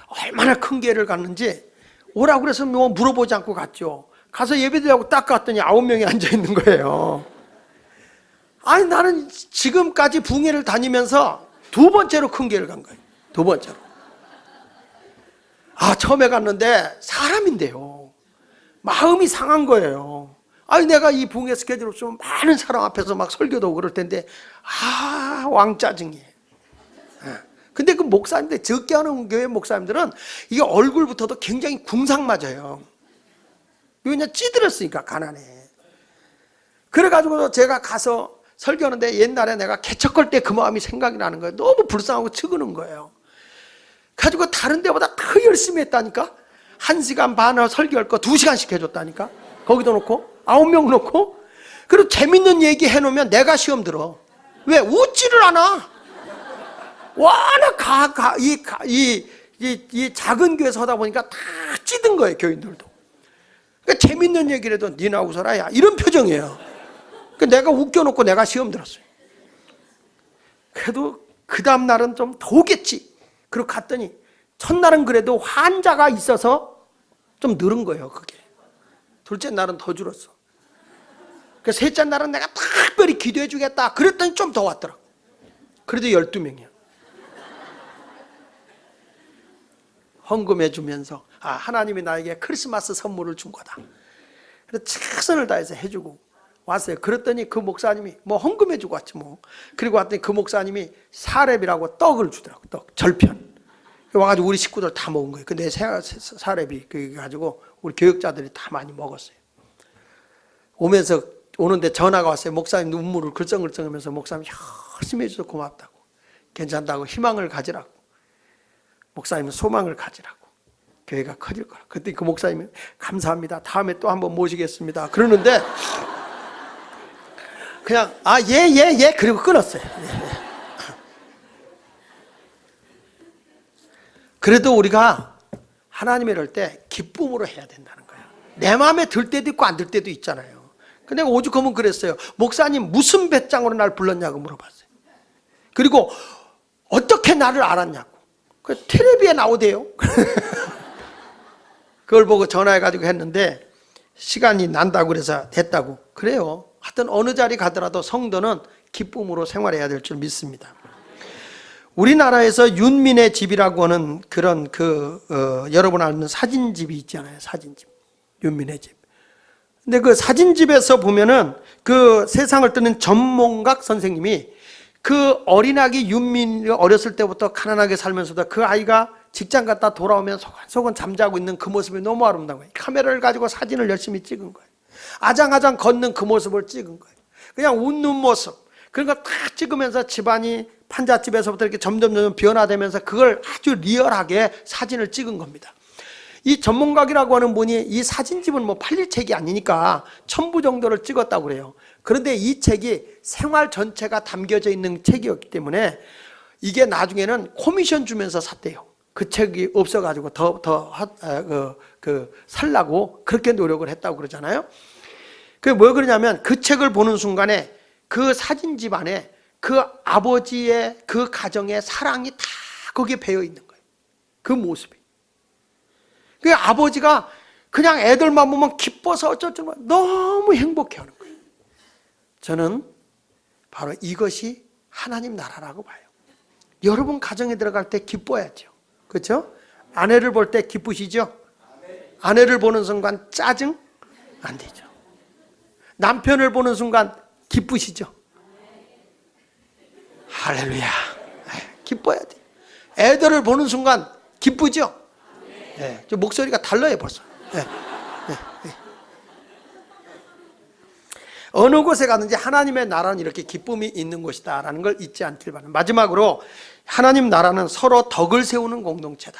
얼마나 큰 교회를 갔는지 오라고 그래서 뭐 물어보지 않고 갔죠. 가서 예배드리려고 딱 갔더니 9명이 앉아있는 거예요. 아니 나는 지금까지 부흥회를 다니면서 두 번째로 큰 교회를 간 거예요. 두 번째로. 처음에 갔는데 사람인데요. 마음이 상한 거예요. 아니 내가 이 부흥회 스케줄 없으면 많은 사람 앞에서 막 설교도 그럴 텐데 왕짜증이에요. 근데 그 목사님들 적게 하는 교회 목사님들은 이게 얼굴부터도 굉장히 궁상 맞아요. 왜냐 찌들었으니까 가난해. 그래가지고 제가 가서 설교하는데 옛날에 내가 개척할 때 그 마음이 생각이 나는 거예요. 너무 불쌍하고 측은한 거예요. 가지고 다른 데보다 더 열심히 했다니까. 1시간 반을 설교할 거 2시간씩 해줬다니까. 거기도 놓고 9명 놓고. 그리고 재밌는 얘기 해놓으면 내가 시험 들어. 왜? 웃지를 않아. 워낙 이 작은 교회에서 하다 보니까 다 찌든 거예요, 교인들도. 그러니까 재밌는 얘기를 해도 니나 웃어라, 야. 이런 표정이에요. 그러니까 내가 웃겨놓고 내가 시험 들었어요. 그래도 그 다음날은 좀 더 오겠지. 그리고 갔더니 첫날은 그래도 환자가 있어서 좀 늘은 거예요, 그게. 둘째 날은 더 줄었어. 그 셋째 날은 내가 특별히 기도해 주겠다. 그랬더니 좀 더 왔더라. 그래도 12명이야. 헌금해 주면서 하나님이 나에게 크리스마스 선물을 준 거다. 그래서 최선을 다해서 해주고 왔어요. 그랬더니 그 목사님이 뭐 헌금해주고 왔지 뭐. 그리고 왔더니 그 목사님이 사렙이라고 떡을 주더라고. 떡 절편. 와가지고 우리 식구들 다 먹은 거예요. 근데 사렙이 그래가지고 우리 교육자들이 다 많이 먹었어요. 오는데 전화가 왔어요. 목사님 눈물을 글썽글썽하면서 목사님 열심히 해줘서 고맙다고, 괜찮다고, 희망을 가지라고, 목사님은 소망을 가지라고, 교회가 커질 거라. 그때 그 목사님이 감사합니다, 다음에 또 한번 모시겠습니다 그러는데 그냥 예 그리고 끊었어요. 그래도 우리가 하나님을 이럴 때 기쁨으로 해야 된다는 거예요. 내 마음에 들 때도 있고 안 들 때도 있잖아요. 근데 오죽하면 그랬어요. 목사님 무슨 배짱으로 날 불렀냐고 물어봤어요. 그리고 어떻게 나를 알았냐고. 그 텔레비에 나오대요. 그걸 보고 전화해가지고 했는데 시간이 난다고 그래서 됐다고. 그래요. 하여튼 어느 자리 가더라도 성도는 기쁨으로 생활해야 될 줄 믿습니다. 우리나라에서 윤민의 집이라고 하는 그런 여러분 아는 사진집이 있잖아요. 사진집. 윤민의 집. 근데 그 사진집에서 보면은 그 세상을 뜨는 전몽각 선생님이 그 어린아기 윤민이 어렸을 때부터 가난하게 살면서도 그 아이가 직장 갔다 돌아오면 소곤소곤 잠자고 있는 그 모습이 너무 아름다운 거예요. 카메라를 가지고 사진을 열심히 찍은 거예요. 아장아장 걷는 그 모습을 찍은 거예요. 그냥 웃는 모습. 그런 거 딱 찍으면서 집안이 판잣집에서부터 이렇게 점점 변화되면서 그걸 아주 리얼하게 사진을 찍은 겁니다. 이 전문각이라고 하는 분이 이 사진집은 뭐 팔릴 책이 아니니까 1000부 정도를 찍었다고 그래요. 그런데 이 책이 생활 전체가 담겨져 있는 책이었기 때문에 이게 나중에는 코미션 주면서 샀대요. 그 책이 없어가지고 살라고 그렇게 노력을 했다고 그러잖아요. 그게 뭐 그러냐면 그 책을 보는 순간에 그 사진집 안에 그 아버지의 그 가정의 사랑이 다 거기에 배어 있는 거예요. 그 모습이. 그 아버지가 그냥 애들만 보면 기뻐서 어쩌고 너무 행복해 하는 거예요. 저는 바로 이것이 하나님 나라라고 봐요. 여러분 가정에 들어갈 때 기뻐야죠. 그렇죠? 아내를 볼 때 기쁘시죠? 아내를 보는 순간 짜증 안 되죠. 남편을 보는 순간 기쁘시죠? 할렐루야. 기뻐야 돼. 애들을 보는 순간 기쁘죠? 네, 저 목소리가 달라요 벌써. 네. 어느 곳에 가든지 하나님의 나라는 이렇게 기쁨이 있는 곳이다라는 걸 잊지 않길 바랍니다. 마지막으로 하나님 나라는 서로 덕을 세우는 공동체다.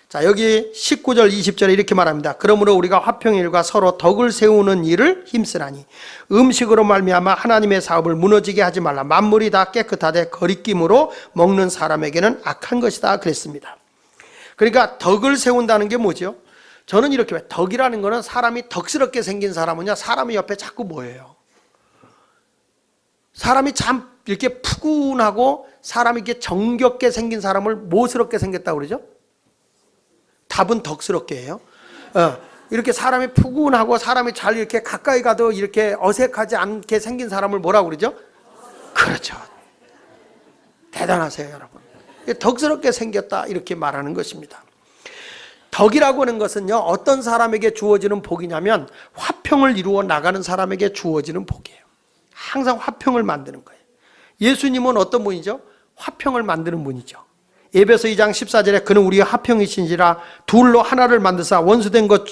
자, 여기 19절 20절에 이렇게 말합니다. 그러므로 우리가 화평의 일과 서로 덕을 세우는 일을 힘쓰라니 음식으로 말미암아 하나님의 사업을 무너지게 하지 말라. 만물이 다 깨끗하되 거리낌으로 먹는 사람에게는 악한 것이다 그랬습니다. 그러니까 덕을 세운다는 게 뭐죠? 저는 이렇게 봐요. 덕이라는 거는 사람이 덕스럽게 생긴 사람은요, 사람이 옆에 자꾸 모여요. 사람이 참 이렇게 푸근하고 사람이 이렇게 정겹게 생긴 사람을 뭐스럽게 생겼다고 그러죠? 답은 덕스럽게 해요. 이렇게 사람이 푸근하고 사람이 잘 이렇게 가까이 가도 이렇게 어색하지 않게 생긴 사람을 뭐라고 그러죠? 그렇죠. 대단하세요, 여러분. 덕스럽게 생겼다 이렇게 말하는 것입니다. 덕이라고 하는 것은요, 어떤 사람에게 주어지는 복이냐면 화평을 이루어 나가는 사람에게 주어지는 복이에요. 항상 화평을 만드는 거예요. 예수님은 어떤 분이죠? 화평을 만드는 분이죠. 에베소 2장 14절에 그는 우리의 화평이신지라 둘로 하나를 만드사 원수된 것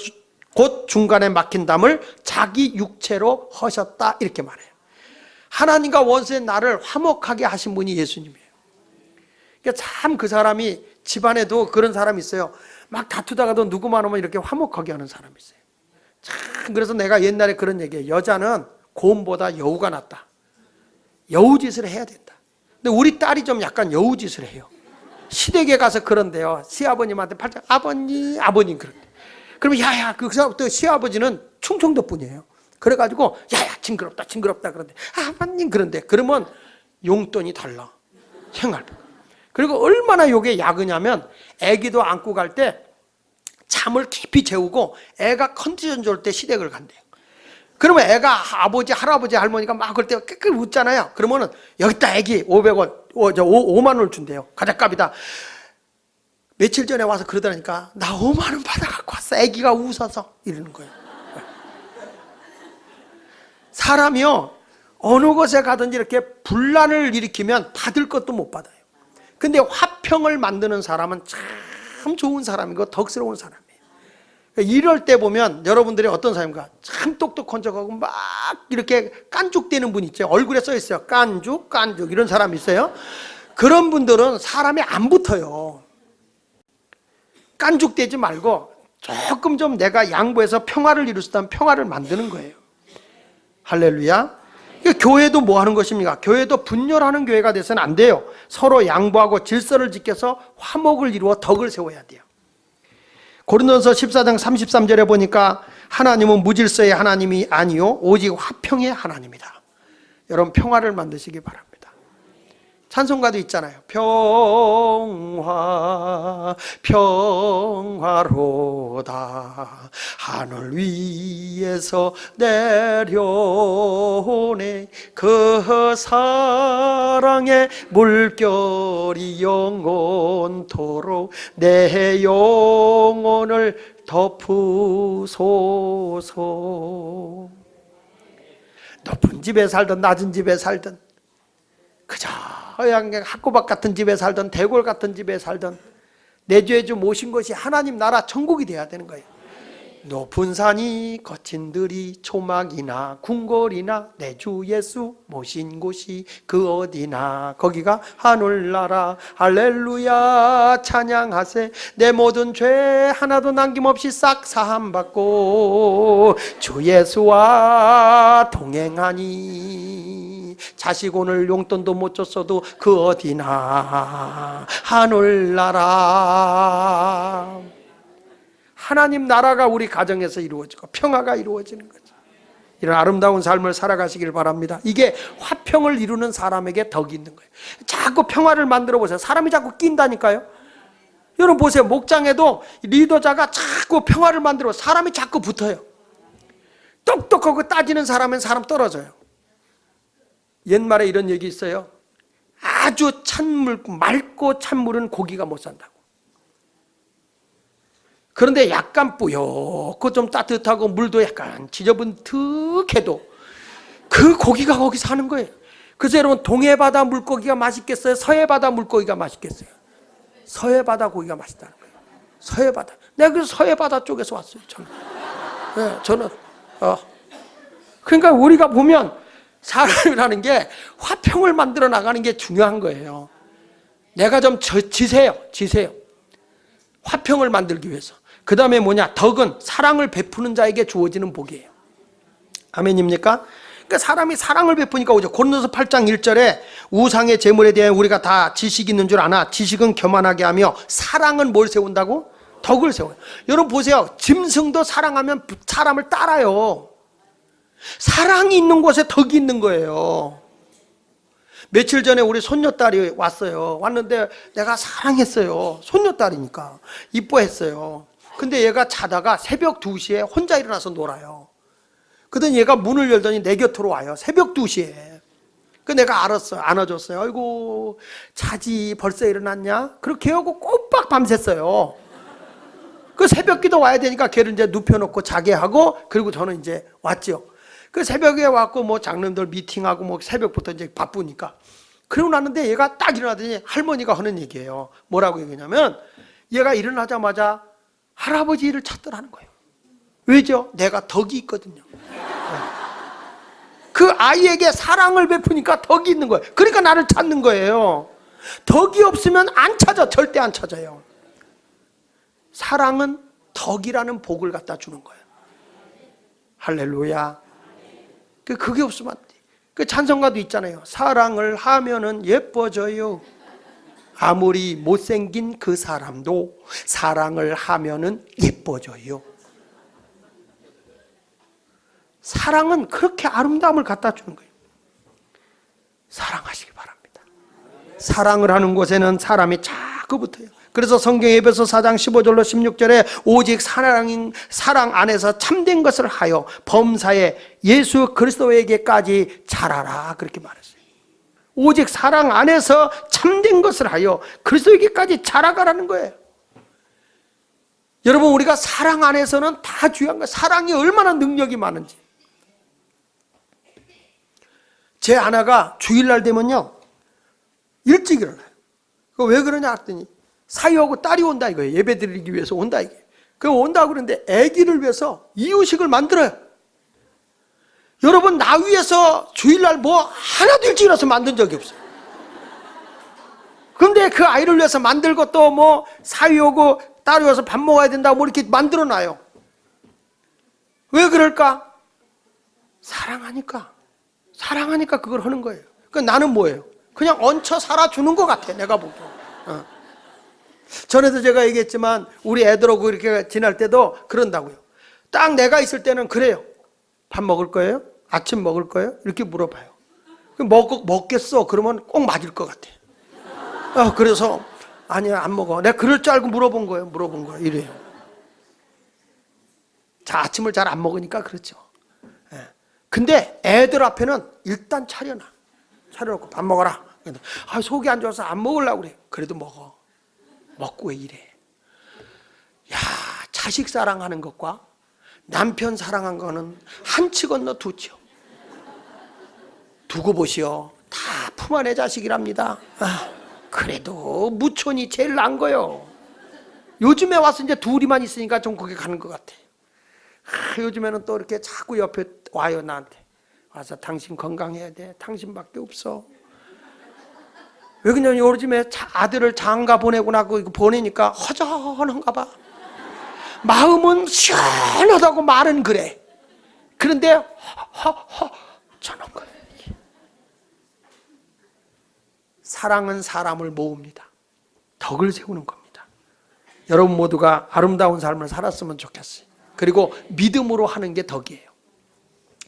곧 중간에 막힌 담을 자기 육체로 허셨다 이렇게 말해요. 하나님과 원수의 나를 화목하게 하신 분이 예수님이에요. 그러니까 참 그 사람이 집안에도 그런 사람이 있어요. 막 다투다가도 누구만 오면 이렇게 화목하게 하는 사람이 있어요. 참 그래서 내가 옛날에 그런 얘기해요. 여자는 곰보다 여우가 낫다. 여우짓을 해야 된다. 근데 우리 딸이 좀 약간 여우짓을 해요. 시댁에 가서 그런데요, 시아버님한테 팔짱 아버님 그런데 그러면 야야 또 시아버지는 충청도 분이에요. 그래가지고 야야 징그럽다 그런데 아버님 그런데 그러면 용돈이 달라. 생활비. 그리고 얼마나 요게 약으냐면 애기도 안고 갈 때 잠을 깊이 재우고 애가 컨디션 좋을 때 시댁을 간대요. 그러면 애가 아버지 할아버지 할머니가 막 그럴 때 깨끗이 웃잖아요. 그러면은 여기다 애기 500원 5만 원을 준대요. 가작값이다. 며칠 전에 와서 그러더라니까. 나 5만 원 받아갖고 왔어. 아기가 웃어서 이러는 거예요. 사람이요, 어느 곳에 가든지 이렇게 분란을 일으키면 받을 것도 못 받아요. 근데 화평을 만드는 사람은 참 좋은 사람이고 덕스러운 사람이에요. 이럴 때 보면 여러분들이 어떤 사람인가, 참 똑똑한 척하고 막 이렇게 깐죽대는 분 있죠. 얼굴에 써 있어요. 깐죽 이런 사람 있어요. 그런 분들은 사람이 안 붙어요. 깐죽대지 말고 조금 좀 내가 양보해서 평화를 이룰 수 있다면 평화를 만드는 거예요. 할렐루야. 교회도 뭐 하는 것입니까? 교회도 분열하는 교회가 돼서는 안 돼요. 서로 양보하고 질서를 지켜서 화목을 이루어 덕을 세워야 돼요. 고린도전서 14장 33절에 보니까 하나님은 무질서의 하나님이 아니요 오직 화평의 하나님이다. 여러분 평화를 만드시기 바랍니다. 찬송가도 있잖아요. 평화 평화로다 하늘 위에서 내려오네 그 사랑의 물결이 영원토록 내 영혼을 덮으소서. 높은 집에 살든 낮은 집에 살든 그저 그냥 학고박 같은 집에 살든 대골 같은 집에 살든 내 죄 좀 모신 것이 하나님 나라 천국이 돼야 되는 거예요. 높은 산이 거친 들이 초막이나 궁궐이나 내 주 예수 모신 곳이 그 어디나 거기가 하늘나라 할렐루야 찬양하세 내 모든 죄 하나도 남김없이 싹 사함받고 주 예수와 동행하니 자식 오늘 용돈도 못 줬어도 그 어디나 하늘나라. 하나님 나라가 우리 가정에서 이루어지고 평화가 이루어지는 거죠. 이런 아름다운 삶을 살아가시길 바랍니다. 이게 화평을 이루는 사람에게 덕이 있는 거예요. 자꾸 평화를 만들어 보세요. 사람이 자꾸 낀다니까요. 여러분 보세요. 목장에도 리더자가 자꾸 평화를 만들어 사람이 자꾸 붙어요. 똑똑하고 따지는 사람은 사람 떨어져요. 옛말에 이런 얘기 있어요. 아주 찬물, 맑고 찬물은 고기가 못 산다고. 그런데 약간 뿌옇고 좀 따뜻하고 물도 약간 지저분득해도 그 고기가 거기 사는 거예요. 그래서 여러분 동해바다 물고기가 맛있겠어요? 서해바다 물고기가 맛있겠어요? 서해바다 고기가 맛있다는 거예요. 서해바다. 내가 그래서 서해바다 쪽에서 왔어요. 저는. 네, 저는. 그러니까 우리가 보면 사람이라는 게 화평을 만들어 나가는 게 중요한 거예요. 내가 좀 지세요. 화평을 만들기 위해서. 그 다음에 뭐냐? 덕은 사랑을 베푸는 자에게 주어지는 복이에요. 아멘입니까? 그러니까 사람이 사랑을 베푸니까 오죠. 고린도서 8장 1절에 우상의 제물에 대해 우리가 다 지식이 있는 줄 아나 지식은 교만하게 하며 사랑은 뭘 세운다고? 덕을 세워요. 여러분 보세요. 짐승도 사랑하면 사람을 따라요. 사랑이 있는 곳에 덕이 있는 거예요. 며칠 전에 우리 손녀딸이 왔어요. 왔는데 내가 사랑했어요. 손녀딸이니까 이뻐했어요. 근데 얘가 자다가 새벽 2시에 혼자 일어나서 놀아요. 그러더니 얘가 문을 열더니 내 곁으로 와요. 새벽 2시에. 그 내가 알았어요. 안아줬어요. 아이고 자지 벌써 일어났냐? 그렇게 하고 꼬박 밤샜어요. 그 새벽 기도 와야 되니까 걔를 이제 눕혀놓고 자게 하고 그리고 저는 이제 왔죠. 그 새벽에 왔고 뭐 장로님들 미팅하고 뭐 새벽부터 이제 바쁘니까 그러고 났는데 얘가 딱 일어나더니 할머니가 하는 얘기예요. 뭐라고 얘기냐면 얘가 일어나자마자 할아버지를 찾더라는 거예요. 왜죠? 내가 덕이 있거든요. 그 아이에게 사랑을 베푸니까 덕이 있는 거예요. 그러니까 나를 찾는 거예요. 덕이 없으면 안 찾아. 절대 안 찾아요. 사랑은 덕이라는 복을 갖다 주는 거예요. 할렐루야. 그게 없으면 안 돼. 그 찬송가도 있잖아요. 사랑을 하면은 예뻐져요. 아무리 못생긴 그 사람도 사랑을 하면은 예뻐져요. 사랑은 그렇게 아름다움을 갖다 주는 거예요. 사랑하시기 바랍니다. 사랑을 하는 곳에는 사람이 자꾸 붙어요. 그래서 성경 에베소 4장 15절로 16절에 오직 사랑 안에서 참된 것을 하여 범사에 예수 그리스도에게까지 자라라 그렇게 말했어요. 오직 사랑 안에서 참된 것을 하여 그리스도에게까지 자라가라는 거예요. 여러분, 우리가 사랑 안에서는 다 중요한 거예요. 사랑이 얼마나 능력이 많은지. 제 아내가 주일날 되면요 일찍 일어나요. 왜 그러냐 했더니 사위하고 딸이 온다 이거예요. 예배 드리기 위해서 온다 이게. 그 온다고 그러는데 아기를 위해서 이유식을 만들어요. 여러분, 나 위해서 주일날 뭐 하나도 일찍 일어나서 만든 적이 없어요. 그런데 그 아이를 위해서 만들고 또 뭐 사위 오고 딸이 와서 밥 먹어야 된다고 뭐 이렇게 만들어 놔요. 왜 그럴까? 사랑하니까. 사랑하니까 그걸 하는 거예요. 그러니까 나는 뭐예요? 그냥 얹혀 살아주는 것 같아, 내가 보기엔. 전에도 제가 얘기했지만 우리 애들하고 이렇게 지날 때도 그런다고요. 딱 내가 있을 때는 그래요. 밥 먹을 거예요? 아침 먹을 거예요? 이렇게 물어봐요. 먹겠어? 그러면 꼭 맞을 것 같아. 그래서 아니야, 안 먹어. 내가 그럴 줄 알고 물어본 거예요. 이래요. 자, 아침을 잘 안 먹으니까 그렇죠. 근데 애들 앞에는 일단 차려놓고 밥 먹어라. 속이 안 좋아서 안 먹으려고 그래. 그래도 먹어. 먹고 왜 이래? 야, 자식 사랑하는 것과 남편 사랑한 거는 한 치 건너 두 치요. 두고 보시오. 다 품 안의 자식이랍니다. 그래도 무촌이 제일 나은 거요. 요즘에 와서 이제 둘이만 있으니까 좀 거기 가는 것 같아. 요즘에는 또 이렇게 자꾸 옆에 와요. 나한테 와서 당신 건강해야 돼. 당신밖에 없어. 왜 그러냐면 요즘에 아들을 장가 보내고 나고 보내니까 허전한가 봐. 마음은 시원하다고 말은 그래. 그런데 저는 거예요. 사랑은 사람을 모읍니다. 덕을 세우는 겁니다. 여러분 모두가 아름다운 삶을 살았으면 좋겠어요. 그리고 믿음으로 하는 게 덕이에요.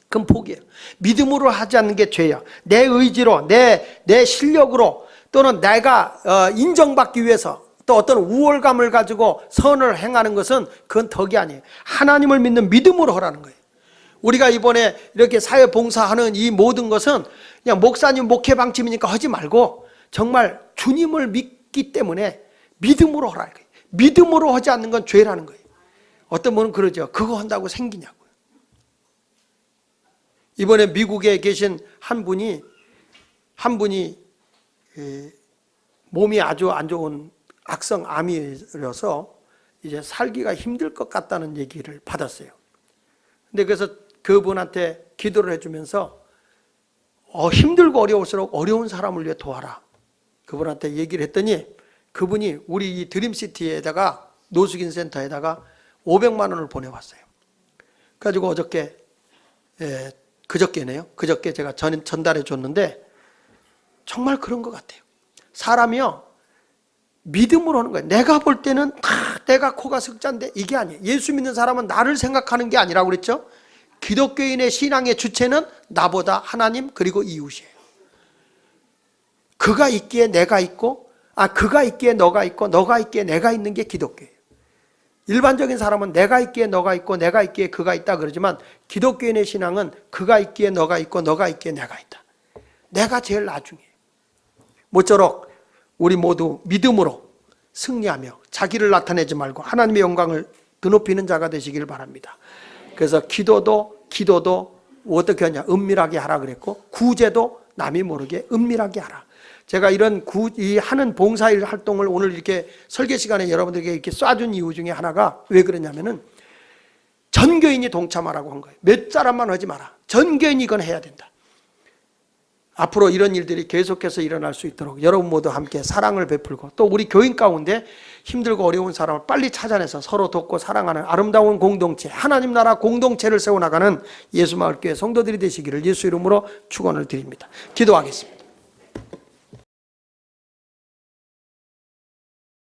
그건 복이에요. 믿음으로 하지 않는 게 죄야. 내 의지로, 내 실력으로, 또는 내가 인정받기 위해서 또 어떤 우월감을 가지고 선을 행하는 것은 그건 덕이 아니에요. 하나님을 믿는 믿음으로 하라는 거예요. 우리가 이번에 이렇게 사회봉사하는 이 모든 것은 그냥 목사님 목회 방침이니까 하지 말고 정말 주님을 믿기 때문에 믿음으로 하라는 거예요. 믿음으로 하지 않는 건 죄라는 거예요. 어떤 분은 그러죠. 그거 한다고 생기냐고요. 이번에 미국에 계신 한 분이 몸이 아주 안 좋은 악성암이라서 이제 살기가 힘들 것 같다는 얘기를 받았어요. 근데 그래서 그분한테 기도를 해주면서 힘들고 어려울수록 어려운 사람을 위해 도와라. 그분한테 얘기를 했더니 그분이 우리 이 드림시티에다가 노숙인 센터에다가 500만 원을 보내왔어요. 그래가지고 그저께네요. 제가 전달해 줬는데 정말 그런 것 같아요. 사람이요 믿음으로 하는 거예요. 내가 볼 때는 내가 코가 석자인데 이게 아니에요. 예수 믿는 사람은 나를 생각하는 게 아니라고 그랬죠. 기독교인의 신앙의 주체는 나보다 하나님 그리고 이웃이에요. 그가 있기에 내가 있고 그가 있기에 너가 있고 너가 있기에 내가 있는 게 기독교예요. 일반적인 사람은 내가 있기에 너가 있고 내가 있기에 그가 있다 그러지만 기독교인의 신앙은 그가 있기에 너가 있고 너가 있기에 내가 있다. 내가 제일 나중이에요. 모쪼록 우리 모두 믿음으로 승리하며 자기를 나타내지 말고 하나님의 영광을 드높이는 자가 되시길 바랍니다. 그래서 기도도 어떻게 하냐? 은밀하게 하라 그랬고 구제도 남이 모르게 은밀하게 하라. 제가 이런 하는 봉사일 활동을 오늘 이렇게 설계 시간에 여러분들에게 이렇게 쏴준 이유 중에 하나가 왜 그러냐면은 전교인이 동참하라고 한 거예요. 몇 사람만 하지 마라. 전교인이 이건 해야 된다. 앞으로 이런 일들이 계속해서 일어날 수 있도록 여러분 모두 함께 사랑을 베풀고 또 우리 교인 가운데 힘들고 어려운 사람을 빨리 찾아내서 서로 돕고 사랑하는 아름다운 공동체, 하나님 나라 공동체를 세워나가는 예수마을교회 성도들이 되시기를 예수 이름으로 축원을 드립니다. 기도하겠습니다.